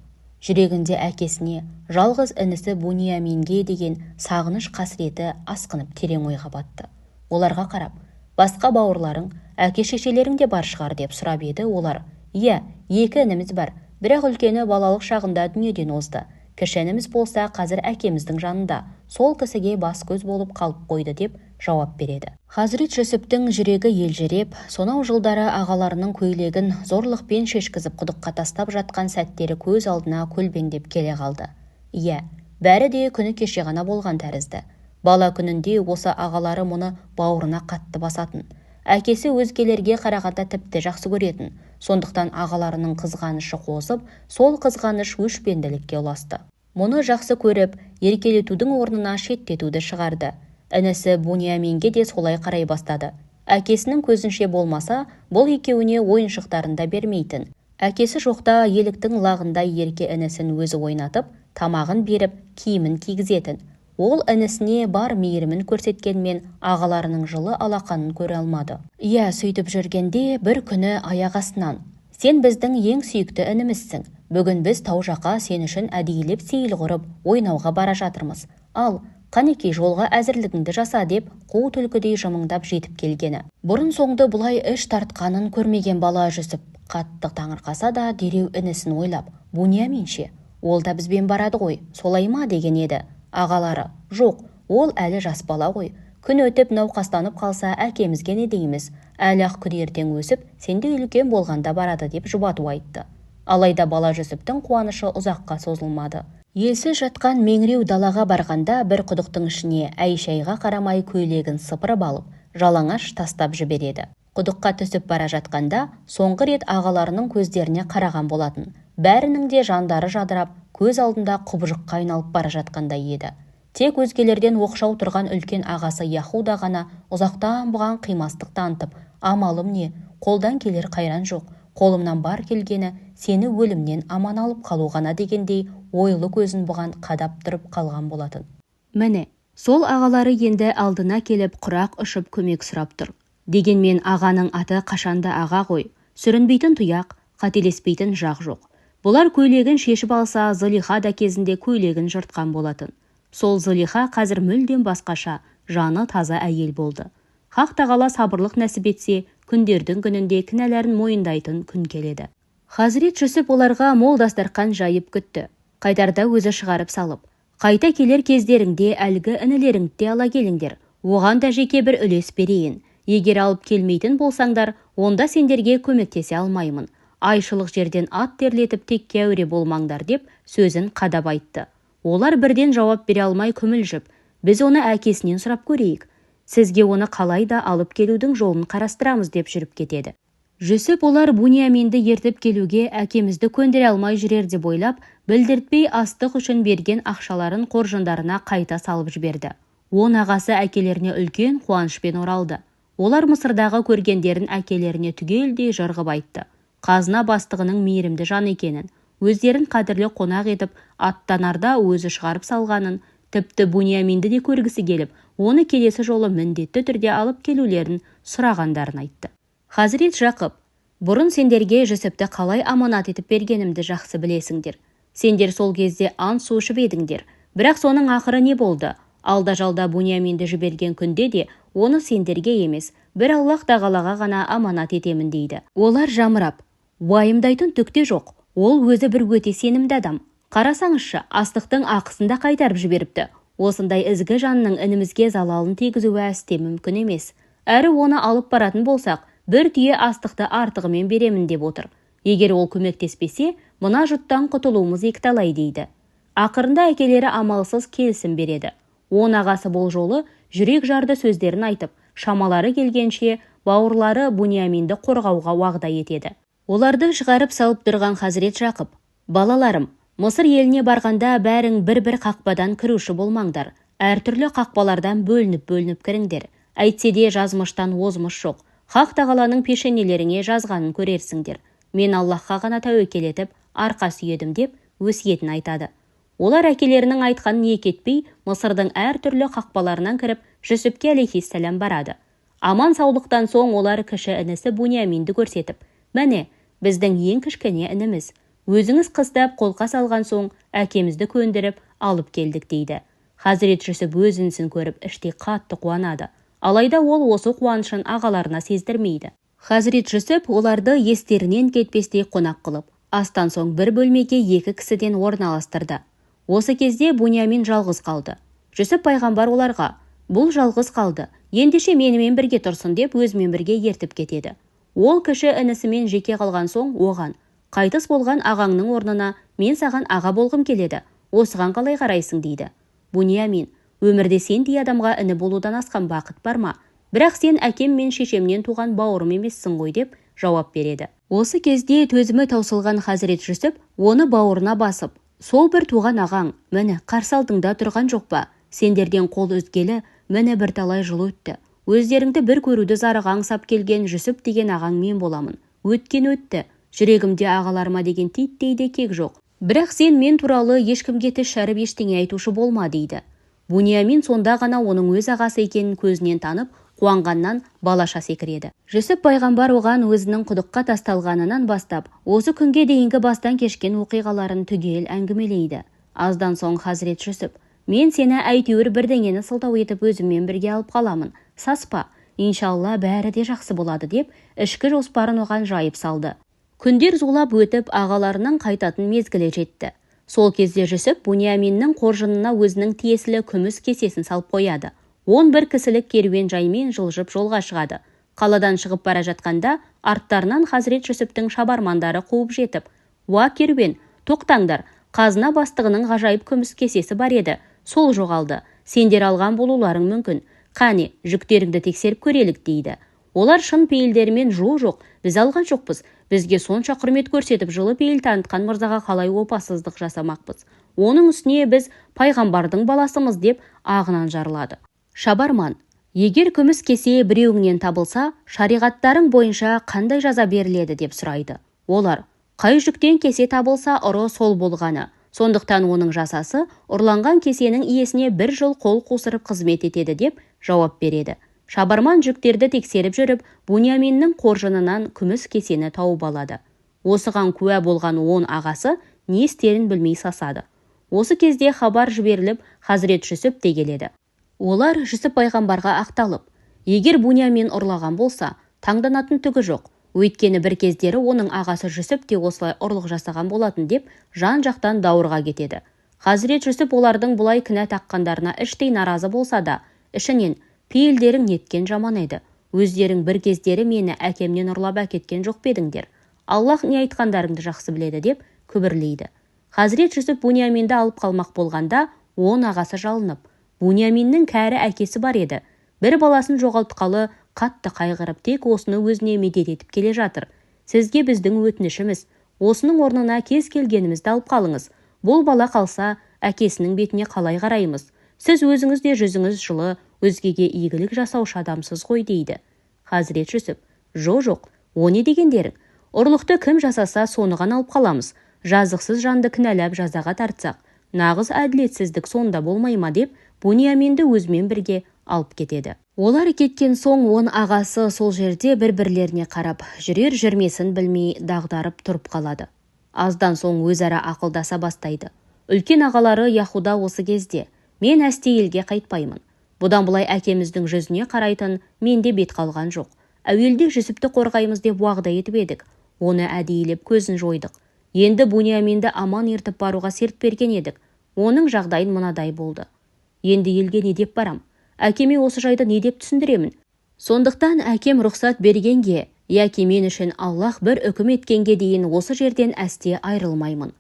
A: Жүрегінде әкесіне, жалғыз інісі Бунияминге деген сағыныш қасіреті асқынып терең ойға батты. Оларға қарап: басқа бауырларың, әке-шешелерің де бар шығар деп сұрап еді. Олар: иә, 2 ініміз бар, бірақ үлкені балалық шағында дүниеден озды. Кіші ініміз болса қазір әкеміздің жанында, сол кісіге бас көз болып қалып қойды деп жауап береді. Хазірет Жүсіптің жүрегі елжіреп, сонау жылдары ағаларының көйлегін зорлықпен шешкізіп құдыққа тастап жатқан сәттері көз алдына көлбеңдеп келе қалды. Иә, бәрі де күні кеше ғана болған тәрізді. Бала күнінде осы ағалары мұны бауырына қатты басатын. Әкесі өзгелерге қарағанда тіпті жақсы көретін. Сондықтан ағаларының қызғанышы қосып, сол қызғаныш өшпенділікке ұласты. Мұны жақсы көріп, еркелетудің орнына шеттетуді шығарды. Інісі Бунияминге де солай қарай бастады. Әкесінің көзінше болмаса, бұл екеуіне ойыншықтарын да бермейтін. Әкесі жоқта еліктің лағындай ерке інісін өзі ойнатып, тамағын беріп, киімін кигізетін. Ол інісіне бар мейірімін көрсеткенмен ағаларының жылы алақанын көре алмады. Иә, сөйтіп жүргенде бір күні аяқ астынан: сен біздің ең сүйікті інімізсің. Бүгін біз тау жаққа сен үшін әдейілеп сейіл құрып, ойнауға бара жатырмыз. Ал, қанекей жолға әзірлігіңді жаса деп қу түлкідей жымыңдап жетіп келгені. Бұрын соңды бұлай іш тартқанын көрмеген бала Жүсіп қатты таңырқаса да дереу інісін ойлап: Бунияминше, Ол да бізбен барады ғой, солай ма деген еді. Ағалары: жоқ, ол әлі жас бала ғой. Күн өтіп науқастанып қалса әкемізге не дейміз? Әлі-ақ күн ертең өсіп, сенде үлкен болғанда барады деп жұбату айтты. Алайда бала Жүсіптің қуанышы ұзаққа созылмады. Елсіз жатқан меңіреу далаға барғанда бір құдықтың ішіне әй-шайға қарамай көйлегін сыпырып алып, жалаңаш тастап жібереді. Құдыққа түсіп бара жатқанда соңғы рет ағаларының көздеріне қараған болатын. Бәрінің де жандары жадырап, көз алдында құбыжыққа айналып бара жатқандай еді. Тек өзгелерден оқшау тұрған үлкен ағасы Яхуда ғана ұзақтан бұған қимастық танытып: амалым не, қолдан келер қайран жоқ, қолымнан бар келгені сені өлімнен аман алып қалу ғана дегендей ойлы көзін бұған қадап тұрып қалған болатын. Міне, сол ағалары енді алдына келіп құрақ ұшып көмек сұрап тұр. Дегенмен ағаның аты қашанда аға ғой, сүрінбейтін тұяқ, қателеспейтін жақ жоқ. Бұлар көйлегін шешіп алса, Зылиха да кезінде көйлегін жыртқан болатын. Сол Зылиха қазір мүлдем басқаша, жаны таза әйел болды. Хақ тағала сабырлық нәсіп етсе, күндердің күнінде кінәләрін мойындайтын күн келеді. Хазірет Жүсіп оларға мол дастарқан жайып күтті. Қайтарда өзі шығарып салып: қайта келер кездеріңде әлгі інілеріңді ала келіңдер, оған да жеке бір үлес берейін. Егер алып келмейтін болсаңдар, онда сендерге көмектесе алмаймын. Айшылық жерден ат терлетіп текке әуре болмаңдар деп сөзін қадап айтты. Олар бірден жауап бере алмай күмілжіп: біз оны әкесінен сұрап көрейік. Сізге оны қалай да алып келудің жолын қарастырамыз деп жүріп кетеді. Жүсіп олар Буниаминді ертіп келуге әкемізді көндіре алмай жүрер деп ойлап, білдіртпей астық үшін берген ақшаларын қоржындарына қайта салып жіберді. Ағасы әкелеріне үлкен қуанышпен оралды. Олар Мысырдағы көргендерін әкелеріне түгелдей жырғып айтты. Қазына бастығының мейірімді жан екенін, өздерін қадірлі қонақ етіп, аттанарда өзі шығарып салғанын, тіпті Буниаминді де көргісі келіп, оны келесі жолы міндетті түрде алып келулерін сұрағандарын айтты. Хазірет Жақып: бұрын сендерге Жүсіпті қалай аманат етіп бергенімді жақсы білесіңдер. Сендер сол кезде ант су ішіп едіңдер. Бірақ соның ақыры не болды? Алда-жалда Буниаминді жіберген күнде де оны сендерге емес, бір Аллах тағалаға ғана аманат етемін дейді. Олар жамырап: уайымдайтын түк те жоқ. Ол өзі бір өте сенімді адам. Қарасаңызшы, астықтың ақысын да қайтарып жіберіпті. Осындай ізгі жанның інімізге залалын тигізуі әсте мүмкін емес. Әрі оны алып баратын болсақ, бір түйе астықты артығымен беремін деп отыр. Егер ол көмектеспесе, мына жұттан құтылуымыз екіталай дейді. Ақырында әкелері амалсыз келісім береді. Ағасы бұл жолы жүрек жарды сөздерін айтып, шамалары келгенше бауырлары Буниаминді қорғауға уағда етеді. Оларды шығарып салып тұрған Хазірет Жақып: балаларым, Мысыр еліне барғанда бәрің бір-бір қақпадан кіруші болмаңдар. Әртүрлі қақпалардан бөлініп кіріңдер. Әйтсе де жазмыштан озмыш жоқ. Хақ тағаланың пешенелеріңе жазғанын көрерсіңдер. Мен Аллахқа ғана тәуекел етіп, арқа сүйедім деп өсиетін айтады. Олар әкелерінің айтқанын екі етпей, Мысырдың әртүрлі қақпаларынан кіріп, Жүсіпке алейхиссалам барады. Аман саулықтан соң олар кіші інісі Буниаминді көрсетіп: міне, біздің ең кішкене ініміз. Өзіңіз қыстап қолқа салған соң, әкемізді көндіріп алып келдік дейді. Хазірет Жүсіп өз інісін көріп іштей қатты қуанады. Алайда ол осы қуанышын ағаларына сездірмейді. Хазірет Жүсіп оларды естерінен кетпестей қонақ қылып, астан соң бір бөлмеге екі кісіден орналастырды. Осы кезде Буниамин жалғыз қалды. Жүсіп пайғамбар оларға: бұл жалғыз қалды, ендеше менімен бірге тұрсын деп өзімен бірге ертіп кетеді. Ол кіші інісімен жеке қалған соң оған: қайтыс болған ағаңның орнына мен саған аға болғым келеді, осыған қалай қарайсың дейді. Буниамин: өмірде сендей адамға іні болудан асқан бақыт бар ма? Бірақ сен әкем мен шешемнен туған бауырым емессің ғой деп жауап береді. Осы кезде төзімі таусылған Хазірет Жүсіп оны бауырына басып: сол бір туған ағаң, міне қарсы алдыңда тұрған жоқ па? Сендерден қол үзгелі, міне бірталай жыл өтті. Өздеріңді бір көруді зарыға аңсап келген Жүсіп деген ағаң мен боламын. Өткен өтті. Жүрегімде ағаларыма деген титтей де кек жоқ. Бірақ сен мен туралы ешкімге тіс шәріп ештеңе айтушы болма дейді. Буниамин сонда ғана оның өз ағасы екенін көзінен танып, қуанғаннан балаша секіреді. Жүсіп пайғамбар оған өзінің құдыққа тасталғанынан бастап, осы күнге дейінгі бастан кешкен оқиғаларын түгел әңгімелейді. Аздан соң Хазірет Жүсіп: мен сені әйтеуір бірдеңені сылтау етіп өзіммен бірге алып қаламын. Саспа, иншалла бәрі де жақсы болады деп ішкі жоспарын оған жайып салды. Күндер зулап өтіп, ағаларының қайтатын мезгілі жетті. Сол кезде Жүсіп Буниаминнің қоржынына өзінің тиесілі күміс кесесін салып қояды. 11 кісілік керуен жаймен жылжып жолға шығады. Қаладан шығып бара жатқанда арттарынан Хазірет Жүсіптің шабармандары қуып жетіп: «Уа керуен, тоқтаңдар, қазына бастығының ғажайып күміс кесесі бар еді, сол жоғалды. Сендер алған болуларың мүмкін. Қане, жүктеріңді тексеріп көрелік» дейді. Олар шын пейілдерімен жоқ, біз алған жоқпыз. Бізге сонша құрмет көрсетіп, жылы пейіл танытқан мырзаға қалай опасыздық жасамақпыз. Оның үстіне біз пайғамбардың баласымыз деп ағынан жарылады. Шабарман: «Егер күміс кесе біреуіңнен табылса, шариғаттарың бойынша қандай жаза беріледі?» деп сұрайды. Олар: «Қай жүктен кесе табылса, ұры сол болғаны. Сондықтан оның жасасы ұрланған кесенің иесіне 1 жыл қол қусырып қызмет етеді» деп жауап береді. Шабарман жүктерді тексеріп жүріп, Буниаминнің қоржынынан күміс кесені тауып алады. Осыған куә болған 10 ағасы не істерін білмей сасады. Осы кезде хабар жіберіліп, Хазірет Жүсіп те келеді. Олар Жүсіп пайғамбарға ақталып: «Егер Буниамин ұрлаған болса, таңданатын түгі жоқ. Өйткені бір кездері оның ағасы Жүсіп те осылай ұрлық жасаған болатын» деп жан-жақтан даурыға кетеді. Хазірет Жүсіп олардың бұлай кінә таққандарына іштей наразы болса да, ішінен: «Пейілдерің неткен жаман еді. Өздерің бір кездері мені әкемнен ұрлап әкеткен жоқ педіңдер. Аллах не айтқандарыңды жақсы біледі» деп күбірлейді. Хазірет Жүсіп Буниаминді алып қалмақ болғанда, 10 ағасы жалынып: «Буниаминнің кәрі әкесі бар еді. Бір баласын жоғалтқалы қатты қайғырып, тек осыны өзіне медет етіп келе жатыр. Сізге біздің өтінішіміз, осының орнына кез келгенімізді алып қалыңыз. Бұл бала қалса, әкесінің бетіне қалай қараймыз? Сіз өзіңіз де жүзіңіз жылы, өзгеге игілік жасаушы адамсыз ғой» дейді. Хазірет Жүсіп: «Жоқ, о не дегендерің? Ұрлықты кім жасаса, соны ғана алып қаламыз. Жазықсыз жанды кінәлап жазаға тартсақ, нағыз әділетсіздік сонда болмай ма?» деп Буниаминді өзімен бірге алып кетеді. Олар кеткен соң 10 ағасы сол жерде бір-бірлеріне қарап, жүрер-жүрмесін білмей дағдарып тұрып қалады. Аздан соң өзара ақылдаса бастайды. Үлкен ағалары Яхуда осы кезде: «Мен әсте елге қайтпаймын. Бұдан бұлай әкеміздің жүзіне қарайтын менде бет қалған жоқ. Әуелде Жүсіпті қорғаймыз деп уағда етіп едік. Оны әдейілеп көзін жойдық. Енді Буниаминді аман ертіп баруға серт берген едік. Оның жағдайын мынадай болды. Енді елге не деп барам? Әкеме осы жайды не деп түсіндіремін? Сондықтан әкем рұқсат бергенге, яки мен үшін Аллах бір үкім еткенге дейін осы жерден әсте айрылмаймын.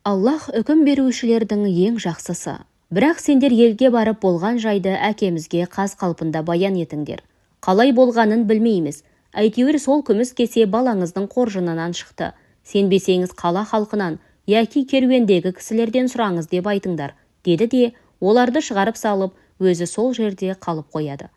A: Аллах үкім берушілердің ең жақсысы. Бірақ сендер елге барып болған жайды әкемізге қаз қалпында баян етіңдер. Қалай болғанын білмейміз. Әйтеуір сол күміс кесе балаңыздың қоржынынан шықты. Сенбесеңіз қала халқынан, яки керуендегі кісілерден сұраңыз» деп айтыңдар, деді де оларды шығарып салып, өзі сол жерде қалып қояды.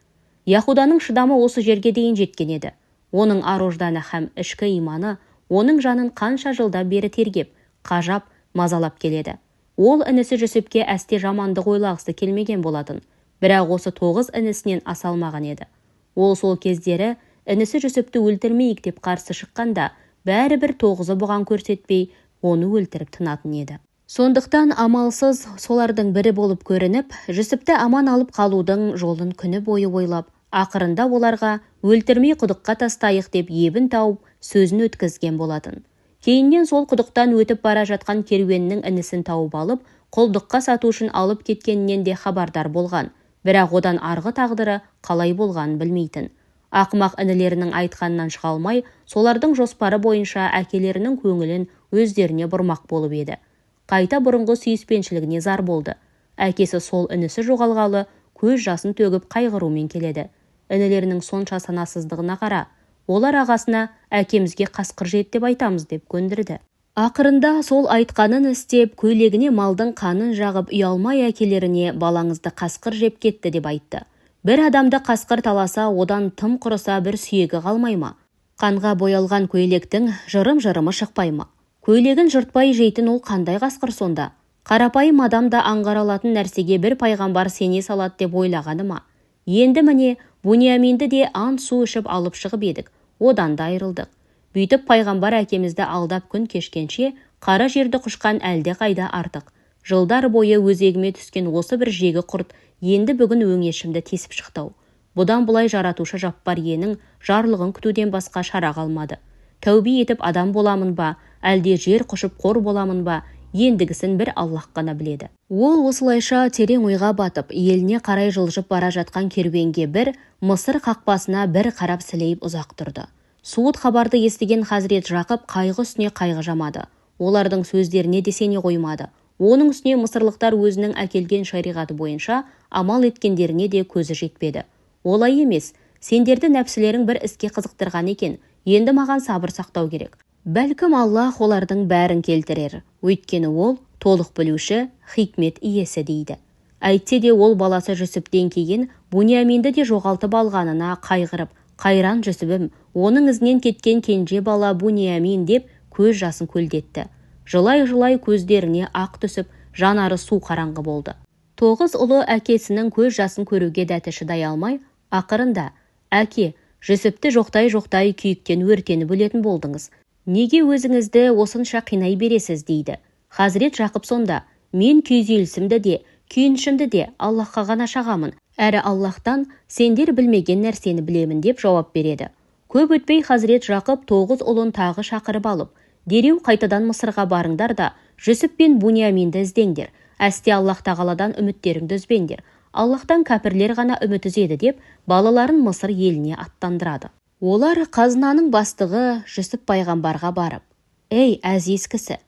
A: Яхуданың шыдамы осы жерге дейін жеткен еді. Оның ар-ожданы һәм ішкі иманы оның жанын қанша жылда бері тергеп, қажап, мазалап келеді. Ол інісі Жүсіпке әсте жамандық ойлағысы келмеген болатын, бірақ осы 9 інісінен аса алмаған еді. Ол сол кездері інісі Жүсіпті өлтірмейік деп қарсы шыққанда, бәрібір 9-ы бұған көрсетпей, оны өлтіріп тынатын еді. Сондықтан амалсыз солардың бірі болып көрініп, Жүсіпті аман алып қалудың жолын күні бойы ойлап, ақырында оларға өлтірмей құдыққа тастайық деп ебін тауып, сөзін өткізген болатын. Кейіннен сол құдықтан өтіп бара жатқан керуеннің інісін тауып алып, құлдыққа сату үшін алып кеткенінен де хабардар болған, бірақ одан арғы тағдыры қалай болғанын білмейтін. Ақымақ інілерінің айтқанынан шыға алмай, солардың жоспары бойынша әкелерінің көңілін өздеріне бұрмақ болып еді. Қайта бұрынғы сүйіспеншілігіне зар болды. Әкесі сол інісі жоғалғалы көз жасын төгіп қайғырумен келеді. Інілерінің сонша санасыздығына қара. Олар ағасына әкемізге қасқыр жеді деп айтамыз деп көндірді. Ақырында сол айтқанын істеп, көйлегіне малдың қанын жағып, ұялмай әкелеріне балаңызды қасқыр жеп кетті деп айтты. Бір адамды қасқыр таласа, одан тым құрыса бір сүйегі қалмай ма? Қанға боялған көйлектің жырым-жырымы шықпай ма? Көйлегін жыртпай жейтін ол қандай қасқыр сонда? Қарапайым адам да аңғара алатын нәрсеге бір пайғамбар сене салады деп ойлағаны ма? Енді міне Буниаминді де ант су ішіп алып шығып едік. Одан да айырылдық. Бүйтіп пайғамбар әкемізді алдап күн кешкенше, қара жерді құшқан әлде қайда артық. Жылдар бойы өзегіме түскен осы бір жегі құрт енді бүгін өңешімді тесіп шықтау. Бұдан бұлай жаратушы жаппар иенің жарлығын күтуден басқа шара қалмады. Тәубе етіп адам боламын ба, әлде жер құшып қор боламын ба, ендігісін бір Аллах қана біледі. Ол осылайша терең ойға батып, еліне қарай жылжып бара жатқан керуенге бір Мысыр қақпасына бір қарап сілейіп ұзақ тұрды. Суыт хабарды естіген Хазірет Жақып қайғы үстіне қайғы жамады. Олардың сөздеріне десене қоймады. Оның үстіне мысырлықтар өзінің әкелген шариғаты бойынша амал еткендеріне де көзі жетпеді. Олай емес, сендерді нәпсілерің бір іске қызықтырған екен, енді маған сабыр сақтау керек. Бәлкім Аллах олардың бәрін келтірер, өйткені ол толық білуші, хикмет иесі дейді. Әйтсе де ол баласы Жүсіптен кейін Буниаминді де жоғалтып алғанына қайғырып, қайран Жүсібім, оның ізінен кеткен кенже бала Буниамин деп көз жасын көлдетті. Жылай-жылай көздеріне ақ түсіп, жанары су қараңғы болды. 9 ұлы әкесінің көз жасын көруге дәті шыдай алмай, ақырында, әке, Жүсіпті жоқтай-жоқтай күйіктен өртеніп өлетін болдыңыз. Неге өзіңізді осынша қинай бересіз дейді. Хазірет Жақып сонда, мен күйзелісімді де, күйінішімді де Аллахқа ғана шағамын, әрі Аллахтан сендер білмеген нәрсені білемін деп жауап береді. Көп өтпей Хазірет Жақып 9 ұлын тағы шақырып алып, дереу қайтадан Мысырға барыңдар да Жүсіп пен Буниаминді іздеңдер. Әсте Аллах тағаладан үміттеріңді үзбеңдер. Аллахтан кәпірлер ғана үміт үзеді деп балаларын Мысыр еліне аттандырады. Олар қазынаның бастығы Жүсіп пайғамбарға барып, «Ей, әзиз кісі,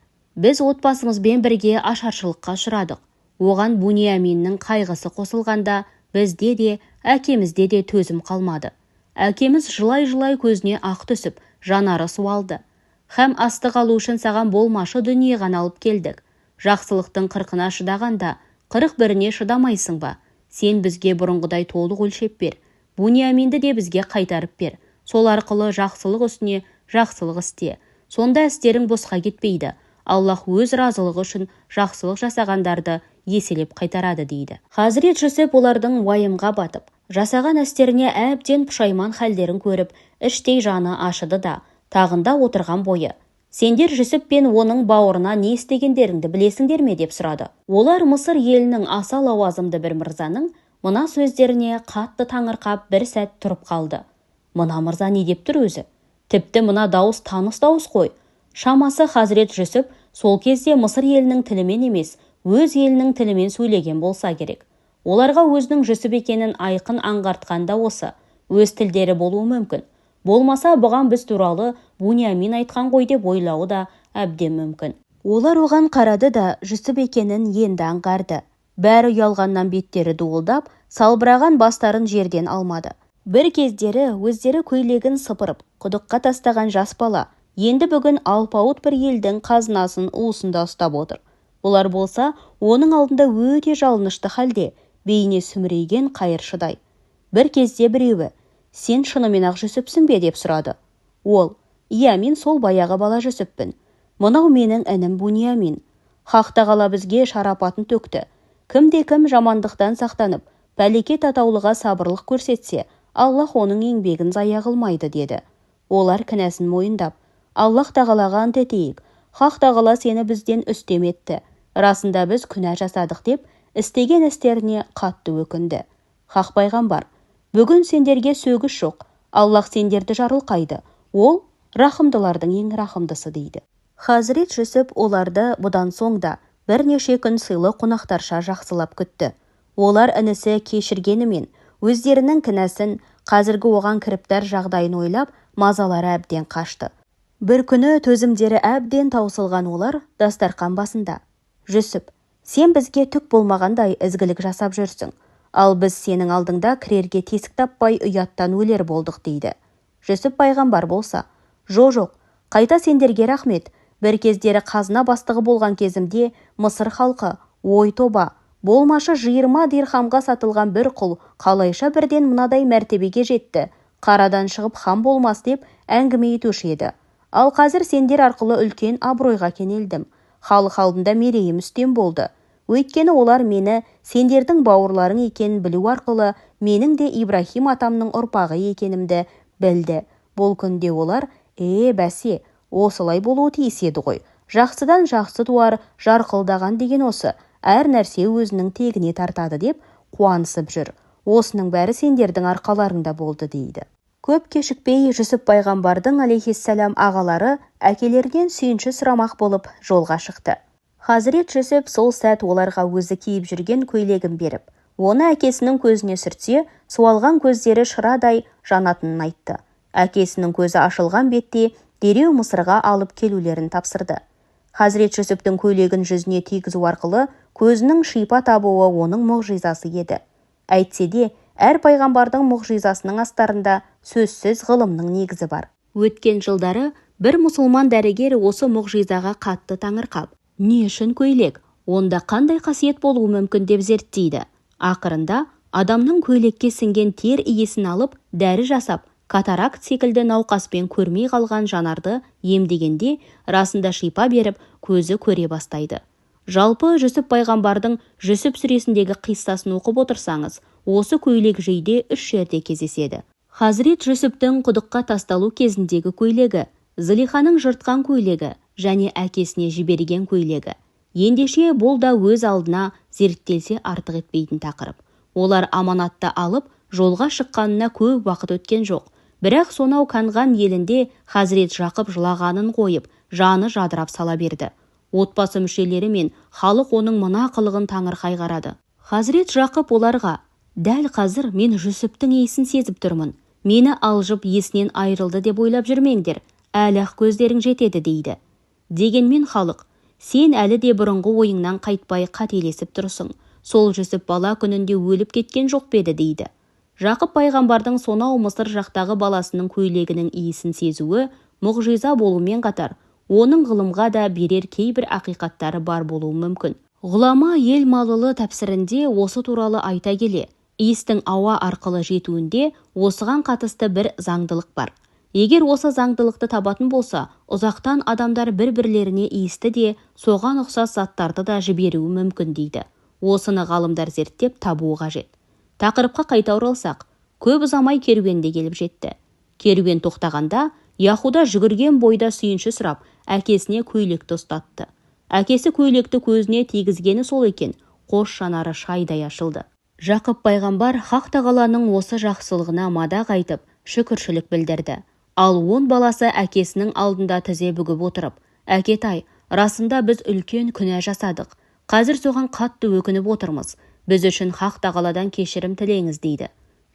A: біз отбасымызбен бірге ашаршылыққа ұшырадық. Оған Буниаминнің қайғысы қосылғанда бізде де, әкемізде де төзім қалмады. Әкеміз жылай-жылай көзіне ақ түсіп, жанары суалды. Һәм астық алу үшін саған болмашы дүние ғана алып келдік. Жақсылықтың 40-ына шыдағанда 41-іне шыдамайсың ба? Сен бізге бұрынғыдай толық өлшеп бер. Буниаминді де бізге қайтарып бер. Сол арқылы жақсылық үстіне жақсылық істе. Сонда істерің босқа кетпейді. Аллах өз разылығы үшін жақсылық жасағандарды еселеп қайтарады дейді. Хазірет Жүсіп олардың уайымға батып, жасаған істеріне әбден пұшайман хәлдерін көріп, іштей жаны ашыды да, тағында отырған бойы, сендер Жүсіп пен оның бауырына не істегендеріңді білесіңдер ме деп сұрады. Олар Мысыр елінің аса лауазымды бір мырзаның мына сөздеріне қатты таңырқап бір сәт тұрып қалды. Мына мырза не деп тұр өзі? Тіпті мына дауыс таныс дауыс қой. Шамасы Хазірет Жүсіп сол кезде Мысыр елінің тілімен емес, өз елінің тілімен сөйлеген болса керек. Оларға өзінің Жүсіп екенін айқын аңғартқанда осы, өз тілдері болуы мүмкін. Болмаса бұған біз туралы Буниамин айтқан ғой деп ойлауы да әбден мүмкін. Олар оған қарады да Жүсіп екенін енді аңғарды. Бәрі ұялғаннан беттері дуылдап, салбыраған бастарын жерден алмады. Бір кездері өздері көйлегін сыпырып, құдыққа тастаған жас бала, енді бүгін алпауыт бір елдің қазынасын уысында ұстап отыр. Олар болса, оның алдында өте жалынышты халде, бейне сүмірейген қайыршыдай. Бір кезде біреуі, сен шынымен-ақ Жүсіпсің бе деп сұрады. Ол, иә, мен сол баяғы бала Жүсіппін. Мынау менің інім Буниамин. Хақ тағала бізге шарапатын төкті. Кімде-кім жамандықтан сақтанып, пәлекет атаулыға сабырлық көрсетсе, Аллах оның еңбегін зая қылмайды деді. Олар кінәсін мойындап, Аллах тағалаға ант етейік, хақ тағала сені бізден үстем етті. Расында біз күнә жасадық деп, істеген істеріне қатты өкінді. Хақ пайғамбар, бүгін сендерге сөгіс жоқ, Аллах сендерді жарылқайды. Ол рахымдылардың ең рахымдысы дейді. Хазірет Жүсіп оларды бұдан соң да бірнеше күн сыйлы қонақтарша жақсылап күтті. Олар інісі кешіргенімен, өздерінің кінәсін, қазіргі оған кіріптар жағдайын ойлап, мазалары әбден қашты. Бір күні төзімдері әбден таусылған олар дастарқан басында. Жүсіп, сен бізге түк болмағандай ізгілік жасап жүрсің. Ал біз сенің алдыңда кірерге тесік таппай ұяттан өлер болдық дейді. Жүсіп пайғамбар болса, жоқ, қайта сендерге рахмет. Бір кездері қазына бастығы болған кезімде Мысыр халқы, ой тоба, болмашы 20 дирхамға сатылған бір құл қалайша бірден мынадай мәртебеге жетті. Қарадан шығып хан болмас деп әңгіме етуші еді. Ал қазір сендер арқылы үлкен абыройға кенелдім. Халық алдында мерейім үстем болды. Өйткені олар мені сендердің бауырларың екенін білу арқылы менің де Ибрахим атамның ұрпағы екенімді білді. Бұл күнде олар, бәсе, осылай болуы тиіс еді ғой. Жақсыдан жақсы туар, жарқылдаған деген осы. Әр нәрсе өзінің тегіне тартады деп қуанысып жүр. Осының бәрі сендердің арқаларыңда болды дейді. Көп кешікпей Жүсіп пайғамбардың алейхиссалам ағалары әкелерден сүйінші сұрамақ болып жолға шықты. Хазірет Жүсіп сол сәт оларға өзі киіп жүрген көйлегін беріп, оны әкесінің көзіне сүртсе, суалған көздері шырадай жанатынын айтты. Әкесінің көзі ашылған бетте дереу Мысырға алып келулерін тапсырды. Хазірет Жүсіптің көйлегін жүзіне тигізу арқылы көзінің шипа табуы оның мұғжизасы еді. Әйтсе де, әр пайғамбардың мұғжизасының астарында сөзсіз ғылымның негізі бар. Өткен жылдары бір мұсылман дәрігер осы мұғжизаға қатты таңырқап, не үшін көйлек, онда қандай қасиет болуы мүмкін деп зерттейді. Ақырында адамның көйлекке сіңген тер иесін алып, дәрі жасап, катаракт секілді науқаспен көрмей қалған жанарды емдегенде расында шипа беріп, көзі көре бастайды. Жалпы Жүсіп пайғамбардың Жүсіп сүресіндегі қиссасын оқып отырсаңыз, осы көйлек жейде 3 жерде кездеседі. Хазірет Жүсіптің құдыққа тасталу кезіндегі көйлегі, Зылиханың жыртқан көйлегі және әкесіне жіберген көйлегі. Ендеше бұл да өз алдына зерттелсе артық етпейтін тақырып. Олар аманатты алып, жолға шыққанына көп уақыт өткен жоқ. Бірақ сонау Канған елінде Хазірет Жақып жылағанын қойып, жаны жадырап сала берді. Отбасы мүшелері мен халық оның мына қылығын таңырқай қарады. Хазірет Жақып оларға: «Дәл қазір мен Жүсіптің иісін сезіп тұрмын. Мені алжып есінен айырылды деп ойлап жүрмеңдер. Әлі-ақ көздерің жетеді» дейді. Дегенмен халық: «Сен әлі де бұрынғы ойыңнан қайтпай қателесіп тұрсың. Сол Жүсіп бала күнінде өліп кеткен жоқ беді» дейді. Жақып пайғамбардың сонау Мысыр жақтағы баласының көйлегінің иісін сезуі мұғжиза болумен қатар, оның ғылымға да берер кейбір ақиқаттары бар болуы мүмкін. Ғұлама ел малылы тәпсірінде осы туралы айта келе, иістің ауа арқылы жетуінде осыған қатысты бір заңдылық бар. Егер осы заңдылықты табатын болса, ұзақтан адамдар бір-бірлеріне иісті де, соған ұқсас заттарды да жіберуі мүмкін дейді. Осыны ғалымдар зерттеп табуы қажет. Тақырыпқа қайта оралсақ, көп ұзамай керуен де келіп жетті. Керуен тоқтағанда, Яхуда жүгірген бойда сүйінші сұрап, әкесіне көйлекті ұстатты. Әкесі көйлекті көзіне тигізгені сол екен, қос жанары шайдай ашылды. Жақып пайғамбар Хақ тағаланың осы жақсылығына мадақ айтып, шүкіршілік білдірді. Ал 10 баласы әкесінің алдында тізе бүгіп отырып: «Әкетай, расында біз үлкен күнә жасадық. Қазір соған қатты өкініп отырмыз. Біз үшін Хақ тағаладан кешірім тілеңіз» дейді.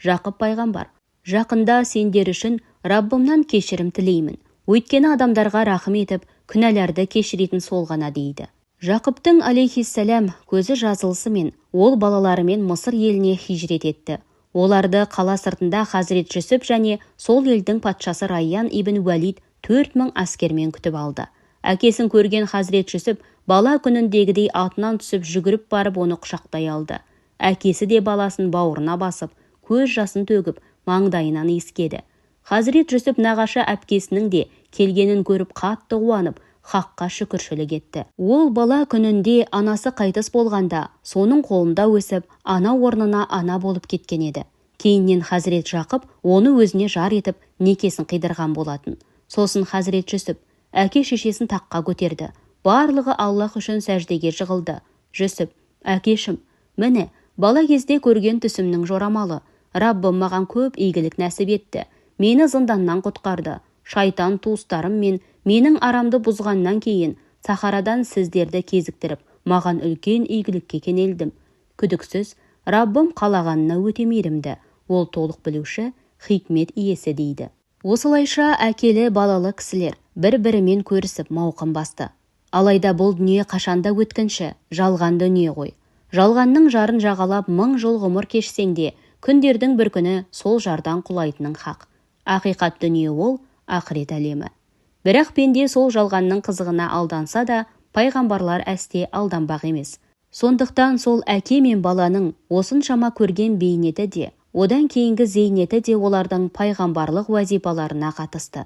A: Жақып пайғамбар: «Жақында сендер үшін Раббымнан кешірім тілеймін. Өйткені адамдарға рахым етіп, күнәларды кешіретін сол ғана» дейді. Жақыптың алейхиссалям көзі жазылысымен ол балаларымен Мысыр еліне хижрет етті. Оларды қала сыртында Хазірет Жүсіп және сол елдің патшасы Райян ибн Уәлид 4000 әскермен күтіп алды. Әкесін көрген Хазірет Жүсіп бала күніндегідей атынан түсіп жүгіріп барып оны құшақтай алды. Әкесі де баласын бауырына басып, көз жасын төгіп, маңдайынан иіскеді. Хазірет Жүсіп нағашы әпкесінің де келгенін көріп қатты қуанып, Хаққа шүкіршілік етті. Ол бала күнінде анасы қайтыс болғанда, соның қолында өсіп, ана орнына ана болып кеткен еді. Кейіннен Хазірет Жақып оны өзіне жар етіп, некесін қидырған болатын. Сосын Хазірет Жүсіп әке шешесін таққа көтерді. Барлығы Аллах үшін сәждеге жығылды. Жүсіп: «Әкешім, міне, бала кезде көрген түсімнің жорамалы. Раббым маған көп игілік нәсіп етті. Мені зынданнан құтқарды. Шайтан туыстарым мен менің арамды бұзғаннан кейін Сахарадан сіздерді кезіктіріп, маған үлкен игілікке кенелдім. Күдіксіз, Раббым қалағанына өте мейірімді. Ол толық білуші, хикмет иесі» дейді. Осылайша әкелі балалы кісілер бір-бірімен көрісіп мауқын басты. Алайда бұл дүние қашанда өткінші, жалған дүние ғой. Жалғанның жарын жағалап 1000 жыл ғұмыр кешсең де, күндердің бір күні сол жардан құлайтының хақ. Ақиқат дүние ол ақырет әлемі. Бірақ пенде сол жалғанның қызығына алданса да, пайғамбарлар әсте алданбақ емес. Сондықтан сол әке мен баланың осыншама көрген бейнеті де, одан кейінгі зейнеті де олардың пайғамбарлық уазипаларына қатысты.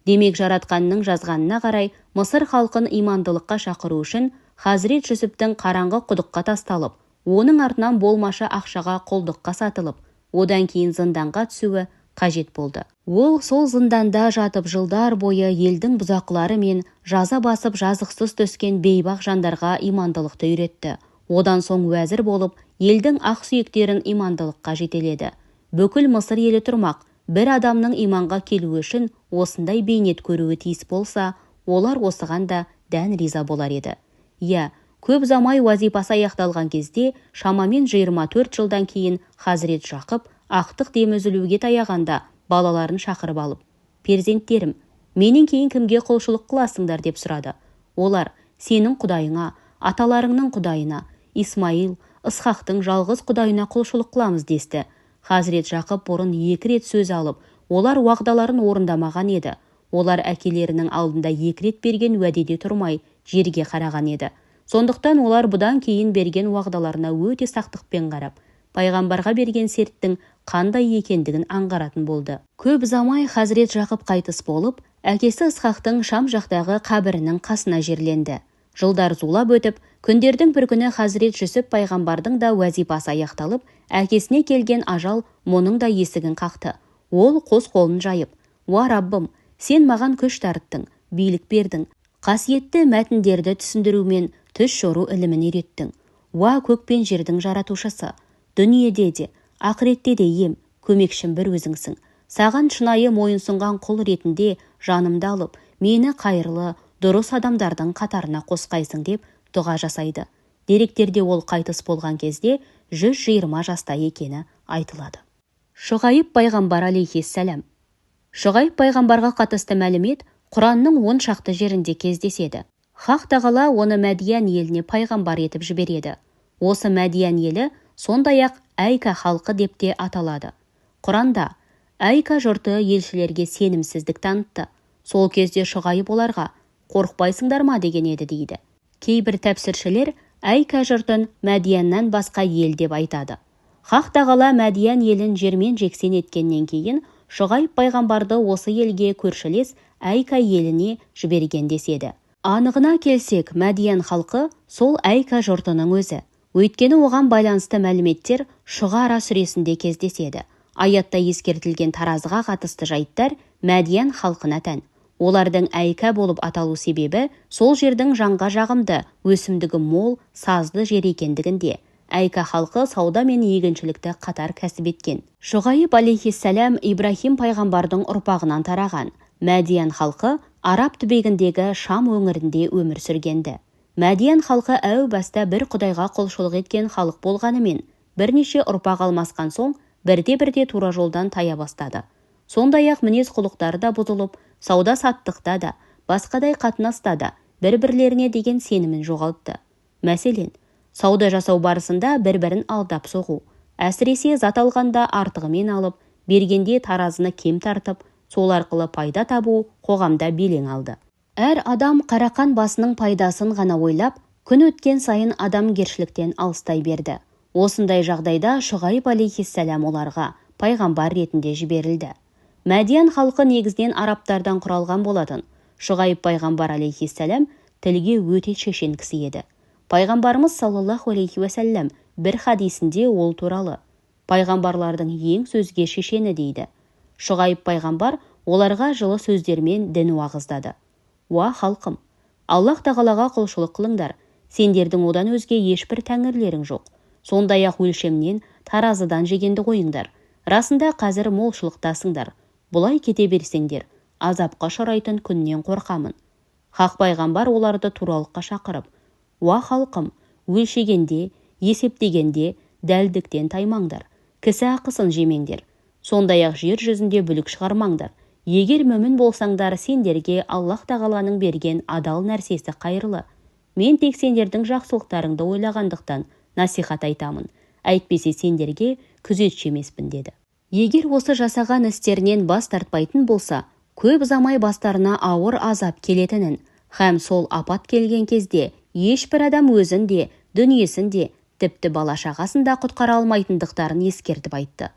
A: Демек жаратқанның жазғанына қарай Мысыр халқын имандылыққа шақыру үшін Хазірет Жүсіптің қараңғы құдыққа тасталып, оның артынан болмашы ақшаға құлдыққа сатылып, одан кейін зынданға түсуі қажет болды. Ол сол зынданда жатып жылдар бойы елдің бұзақылары мен жаза басып жазықсыз түскен бейбақ жандарға имандылықты үйретті. Одан соң уәзір болып, елдің ақ сүйектерін имандылыққа жетеледі. Бүкіл Мысыр елі тұрмақ, бір адамның иманға келуі үшін осындай бейнет көруі тиіс болса, олар осыған да дән риза болар еді. Иә, Көп ұзамай уазипасы аяқталған кезде, шамамен 24 жылдан кейін Хазірет Жақып ақтық дем үзілуге таяғанда балаларын шақырып алып: «Перзенттерім, менен кейін кімге құлшылық қыласыңдар?» деп сұрады. Олар: «Сенің құдайыңа, аталарыңның құдайына, Исмаил, Ысқақтың жалғыз құдайына құлшылық қыламыз» десті. Хазірет Жақып бұрын 2 рет сөз алып, олар уағдаларын орындамаған еді. Олар әкелерінің алдында 2 рет берген уәдеде тұрмай жерге қараған еді. Сондықтан олар бұдан кейін берген уағдаларына өте сақтықпен қарап, пайғамбарға берген серттің қандай екендігін аңғаратын болды. Көп ұзамай Хазірет Жақып қайтыс болып, әкесі Ысқақтың Шам жақтағы қабірінің қасына жерленді. Жылдар зулап өтіп, күндердің бір күні Хазірет Жүсіп пайғамбардың да уазипасы аяқталып, әкесіне келген ажал мұның да есігін қақты. Ол қос қолын жайып: «Уа Раббым, сен маған күш тарттың, билік бердің, қасиетті мәтіндерді түсіндірумен түс жору ілімін үйреттің. Уа көк пен жердің жаратушысы, дүниеде де, ақыретте де ем, көмекшім бір өзіңсің. Саған шынайы мойынсұнған құл ретінде жанымды алып, мені қайырлы, дұрыс адамдардың қатарына қосқайсың» деп дұға жасайды. Деректерде ол қайтыс болған кезде 120 жаста екені айтылады. Шұғайып пайғамбар алейхиссалам. Шұғайып пайғамбарға қатысты мәлімет Құранның 10 шақты жерінде кездеседі. Хақ тағала оны Мәдиян еліне пайғамбар етіп жібереді. Осы Мәдиян елі сондай-ақ Айка халқы деп те аталады. Құранда Айка жұрты елшілерге сенімсіздік танытты. Сол кезде Шұғайып оларға: «Қорықпайсыңдар ма?» деген еді дейді. Кейбір тәпсіршілер Айка жұртын Мәдияннан басқа ел деп айтады. Хақ тағала Мәдиян елін жермен жексен еткеннен кейін Шұғайып пайғамбарды осы елге көршілес Айка еліне жіберген деседі. Анығына келсек, Мәдиян халқы сол Айка жұртының өзі. Өйткені оған байланысты мәліметтер Шұғара сүресінде кездеседі. Аятта ескертілген таразыға қатысты жайттар Мәдиян халқына тән. Олардың Айка болып аталу себебі сол жердің жанға жағымды, өсімдігі мол, сазды жер екендігінде. Айка халқы сауда мен егіншілікті қатар кәсіп еткен. Шұғайып алейхиссалам Ибрахим пайғамбардың ұрпағынан тараған. Мәдиян халқы Араб түбегіндегі Шам өңірінде өмір сүргенді. Мәдиян халқы әу баста бір құдайға құлшылық еткен халық болғанымен, бірнеше ұрпақ алмасқан соң бірте-бірте тура жолдан тая бастады. Сондай-ақ мінез құлықтары да бұзылып, сауда-саттықта да, басқадай қатынаста да бір-бірлеріне деген сенімін жоғалтты. Мәселен, сауда жасау барысында бір-бірін алдап соғу, әсіресе зат алғанда артығымен алып, бергенде таразыны кем тартып, сол арқылы пайда табу қоғамда белең алды. Әр адам қарақан басының пайдасын ғана ойлап, күн өткен сайын адамгершіліктен алыстай берді. Осындай жағдайда Шұғайып алейхиссалам оларға пайғамбар ретінде жіберілді. Мәдиян халқы негізінен арабтардан құралған болатын. Шұғайып пайғамбар алейхиссалам тілге өте шешен кісі еді. Пайғамбарымыз саллаллаху алейхи уәсәлләм бір хадисінде ол туралы: «Пайғамбарлардың ең сөзге шешені» дейді. Шұғайып пайғамбар оларға жылы сөздермен дін уағыздады. «Уа халқым, Аллах тағалаға құлшылық қылыңдар, сендердің одан өзге ешбір тәңірлерің жоқ. Сондай-ақ өлшемнен, таразыдан жегенді қойыңдар. Расында қазір молшылықтасыңдар. Бұлай кете берсеңдер, азапқа ұшырайтын күннен қорқамын». Хақ пайғамбар оларды туралыққа шақырып: «Уа халқым, өлшегенде, есептегенде дәлдіктен таймаңдар, кісі ақысын жемеңдер. Сондай-ақ жер жүзінде бүлік шығармаңдар. Егер мүмін болсаңдар, сендерге Аллах тағаланың берген адал нәрсесі қайырлы. Мен тек сендердің жақсылықтарыңды ойлағандықтан насихат айтамын. Әйтпесе сендерге күзетші емеспін» деді. Егер осы жасаған істерінен бас тартпайтын болса, көп ұзамай бастарына ауыр азап келетінін, һәм сол апат келген кезде ешбір адам өзін де, дүниесін де, тіпті бала-шағасын да құтқара алмайтындықтарын ескертіп айтты.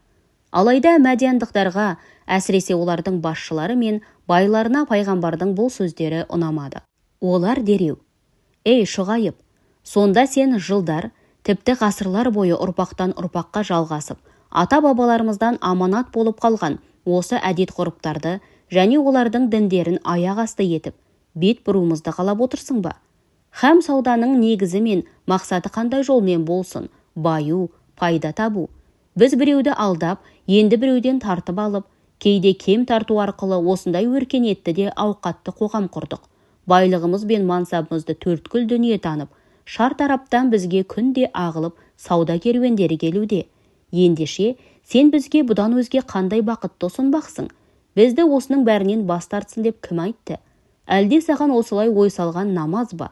A: Алайда мәдияндықтарға, әсіресе олардың басшылары мен байларына пайғамбардың бұл сөздері ұнамады. Олар дереу: «Ей Шұғайып, сонда сен жылдар, тіпті ғасырлар бойы ұрпақтан ұрпаққа жалғасып, ата-бабаларымыздан аманат болып қалған осы әдет-ғұрыптарды және олардың діндерін аяқ асты етіп, бет бұруымызды қалап отырсың ба? Һәм сауданың негізі мен мақсаты қандай жолмен болсын? Баю, пайда табу. Біз біреуді алдап, енді біреуден тартып алып, кейде кем тарту арқылы осындай өркениетті де ауқатты қоғам құрдық. Байлығымыз бен мансабымызды төрткүл дүние танып, шар тараптан бізге күнде ағылып сауда керуендері келуде. Ендеше, сен бізге бұдан өзге қандай бақытты ұсынбақсың? Бізді осының бәрінен бас тартсын деп кім айтты? Әлде саған осылай ой салған намаз ба?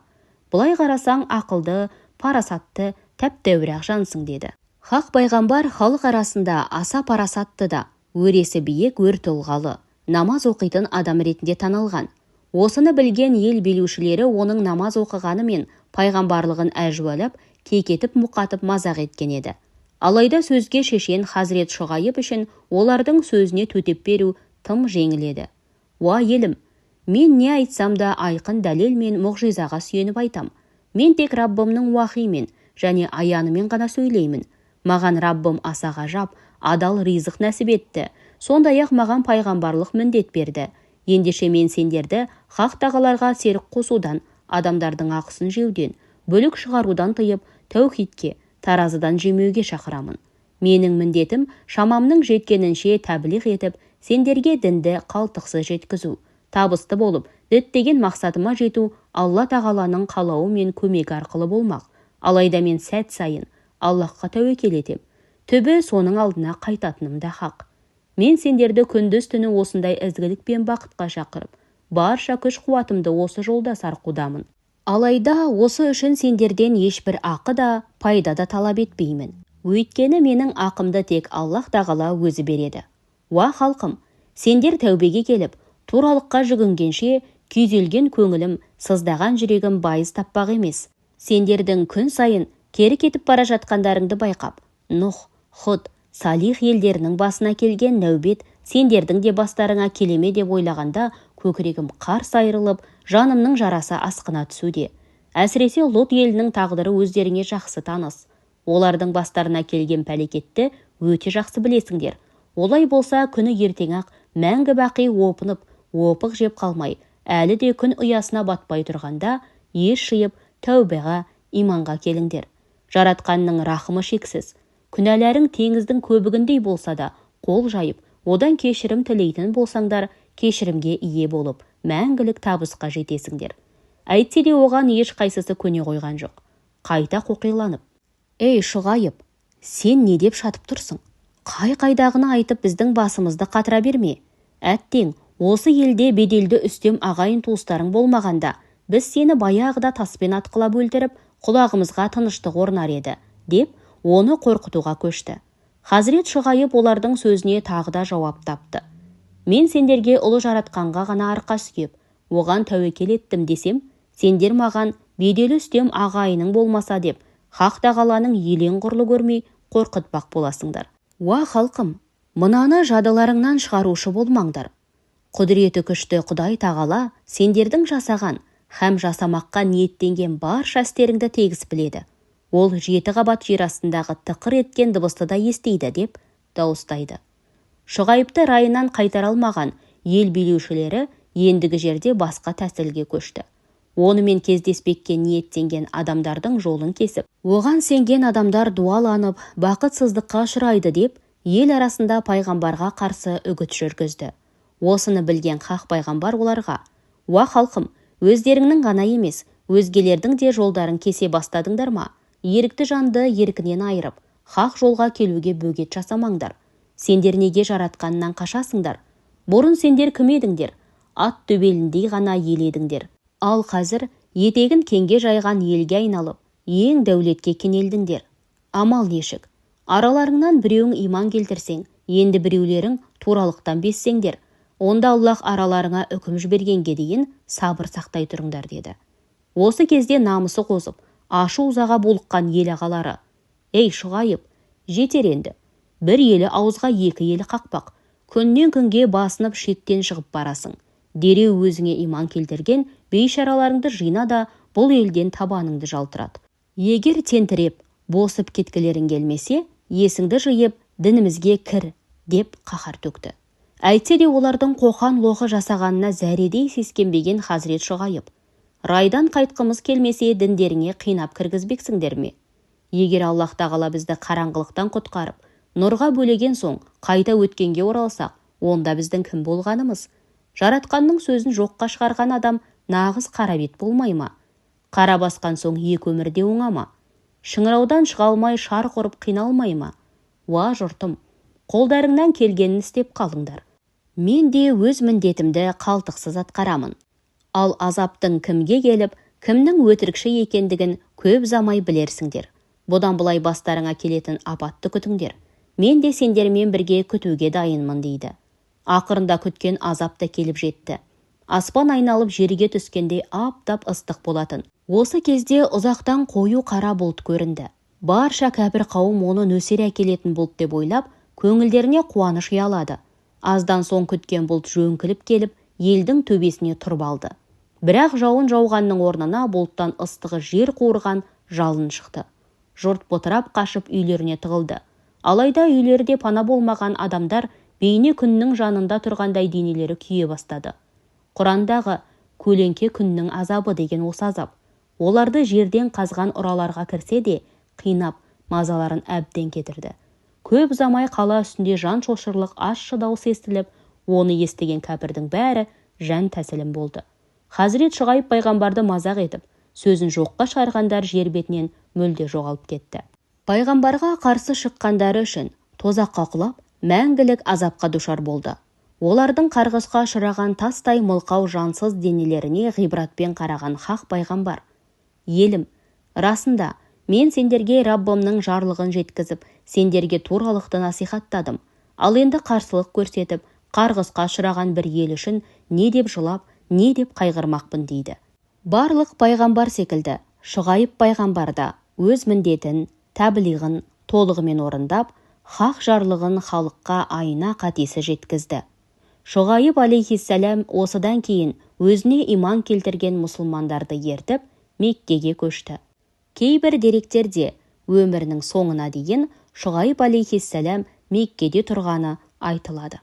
A: Бұлай қарасаң ақылды, парасатты, тәп-тәуір-ақ жансың деді. Хақ пайғамбар халық арасында аса парасатты да, өресі биік, өр тұлғалы, намаз оқитын адам ретінде танылған. Осыны білген ел билеушілері оның намаз оқығаны мен пайғамбарлығын әжуалап, кекетіп мұқатып мазақ еткен еді. Алайда сөзге шешен Хазірет Шұғайып үшін олардың сөзіне төтеп беру тым жеңіл еді. Уа елім, мен не айтсам да айқын дәлел мен мұғжизаға сүйеніп айтам. Мен тек Раббымның уахимен және аянымен ғана сөйлеймін. Маған Раббым аса ғажап, адал ризық нәсіп етті. Сондай-ақ маған пайғамбарлық міндет берді. Ендеше мен сендерді хақ тағаларға серік қосудан, адамдардың ақысын жеуден, бөлік шығарудан тыйып, тәухидке, таразыдан жемеуге шақырамын. Менің міндетім шамамның жеткенінше тәблиғ етіп, сендерге дінді қалтықсыз жеткізу. Табысты болып, діттеген мақсатыма жету Алла тағаланың қалауы мен көмегі арқылы болмақ. Алайда мен сәт сайын Аллахқа тәуекел етем. Түбі соның алдына қайтатыным да хақ. Мен сендерді күндіз түні осындай ізгілік пен бақытқа шақырып, барша күш қуатымды осы жолда сарқудамын. Алайда осы үшін сендерден ешбір ақы да, пайда да талап етпеймін. Өйткені менің ақымды тек Аллах тағала өзі береді. Уа халқым, сендер тәубеге келіп, туралыққа жүгінгенше, күйзелген көңілім, сыздаған жүрегім байыз таппақ емес. Сендердің күн сайын кері кетіп бара жатқандарыңды байқап, Нұх, Худ, Салих елдерінің басына келген нәубет сендердің де бастарыңа келеме деп ойлағанда көкірегім қарс айырылып, жанымның жарасы асқына түсуде. Әсіресе Лот елінің тағдыры өздеріңе жақсы таныс. Олардың бастарына келген пәлекетті өте жақсы білесіңдер. Олай болса күні ертең-ақ мәңгі бақи опынып, опық жеп қалмай, әлі де күн ұясына батпай тұрғанда ес жиып, тәубеға, иманға келіңдер. Жаратқанның рахымы шексіз. Күнәләрің теңіздің көбігіндей болса да, қол жайып, одан кешірім тілейтін болсаңдар, кешірімге ие болып, мәңгілік табысқа жетесіңдер. Әйтсе де оған еш қайсысы көне қойған жоқ. Қайта қоқиланып, «Ей Шұғайып, сен не деп шатып тұрсың? Қай-қайдағыны айтып біздің басымызды қатыра берме. Әттең, осы елде беделді үстем ағайын туыстарың болмағанда, біз сені баяғыда таспен атқылап өлтіріп, құлағымызға тыныштық орнар еді», деп оны қорқытуға көшті. Хазірет Шұғайып олардың сөзіне тағы да жауап тапты. Мен сендерге ұлы жаратқанға ғана арқа сүйеп, оған тәуекел еттім десем, сендер маған беделі үстем ағайының болмаса деп, хақ тағаланың елең құрлы көрмей қорқытпақ боласыңдар. Уа халқым, мынаны жадыларыңнан шығарушы болмаңдар. Құдіреті күшті Құдай тағала сендердің жасаған һәм жасамаққа ниеттенген барша істеріңді тегіс біледі. Ол 7 қабат жер астындағы тықыр еткен дыбысты да естиді деп дауыстайды. Шұғайыпты райынан қайтара алмаған ел билеушілері ендігі жерде басқа тәсілге көшті. Онымен кездеспекке ниеттенген адамдардың жолын кесіп, оған сенген адамдар дуаланып, бақытсыздыққа ұшырайды деп, ел арасында пайғамбарға қарсы үгіт жүргізді. Осыны білген хақ пайғамбар оларға: «Уа халқым, өздеріңнің ғана емес, өзгелердің де жолдарын кесе бастадыңдар ма? Ерікті жанды еркінен айырып, хақ жолға келуге бөгет жасамаңдар. Сендер неге жаратқаннан қашасыңдар? Бұрын сендер кім едіңдер? Ат төбеліндей ғана ел едіңдер. Ал қазір етегін кеңге жайған елге айналып, ең дәулетке кенелдіңдер. Амал нешік? Араларыңнан біреуің иман келтірсең, енді біреулерің туралықтан безсеңдер, онда Аллах араларыңа үкім жібергенге дейін сабыр сақтай тұрыңдар» деді. Осы кезде намысы қозып, ашу-ызаға булыққан ел ағалары: «Ей Шұғайып, жетер енді. Бір елі ауызға екі елі қақпақ. Күннен күнге басынып шектен шығып барасың. Дереу өзіңе иман келтірген бейшараларыңды жина да бұл елден табаныңды жалтырат. Егер тентіреп, босып кеткілерің келмесе, есіңді жиып, дінімізге кір», деп қаһар төкті. Әйтсе де олардың қоқан-лоқы жасағанына зәредей сескенбеген Хазірет Шұғайып: «Райдан қайтқымыз келмесе, діндеріңе қинап кіргізбексіңдер ме? Егер Аллах тағала бізді қараңғылықтан құтқарып, нұрға бөлеген соң қайта өткенге оралсақ, онда біздің кім болғанымыз? Жаратқанның сөзін жоққа шығарған адам нағыз қарабет болмай ма? Қара басқан соң екі өмірде оңама. Шыңыраудан шыға алмай шарқ ұрып қиналмай ма? Уа жұртым, қолдарыңнан келгенін істеп қалыңдар. Мен де өз міндетімді қалтықсыз атқарамын. Ал азаптың кімге келіп, кімнің өтірікші екендігін көп замай білерсіңдер. Бұдан бұлай бастарыңа келетін апатты күтіңдер. Мен де сендермен бірге күтуге дайынмын дейді. Ақырында күткен азап та келіп жетті. Аспан айналып жерге түскенде аптап ыстық болатын. Осы кезде ұзақтан қою қара бұлт көрінді. Барша кәпір қауым оны нөсер әкелетін бұлт деп ойлап, көңілдеріне қуаныш ұялады. Аздан соң күткен бұлт жөңкіліп келіп, елдің төбесіне тұрып алды. Бірақ жауын жауғанның орнына бұлттан ыстығы жер қуырған жалын шықты. Жұрт бұтырап қашып үйлеріне тығылды. Алайда үйлерде пана болмаған адамдар бейне күннің жанында тұрғандай денелері күйе бастады. Құрандағы көлеңке күннің азабы деген осы азап. Оларды жерден қазған ұраларға кірсе де, қинап, мазаларын әбден кетірді. Көп замай қала үстінде жан шошырлық ащы дауыс естіліп, оны естіген кәпірдің бәрі жан тәсілім болды. Хазірет Шұғайып пайғамбарды мазақ етіп, сөзін жоққа шығарғандар жер бетінен мүлде жоғалып кетті. Пайғамбарға қарсы шыққандары үшін тозаққа құлап, мәңгілік азапқа душар болды. Олардың қарғысқа ұшыраған тастай мылқау жансыз денелеріне ғибратпен қараған хақ пайғамбар: елім, расында мен сендерге Раббымның жарлығын жеткізіп, сендерге туралықты насихаттадым. Ал енді қарсылық көрсетіп, қарғысқа ұшыраған бір ел үшін не деп жылап, не деп қайғырмақпын дейді. Барлық пайғамбар секілді Шұғайып пайғамбар да өз міндетін, тәблиғын толығымен орындап, хақ жарлығын халыққа айна қатесі жеткізді. Шұғайып алейхиссалам осыдан кейін өзіне иман келтірген мұсылмандарды ертіп Меккеге көшті. Кейбір деректерде өмірінің соңына дейін Шұғайып алейхиссалам Меккеде тұрғаны айтылады.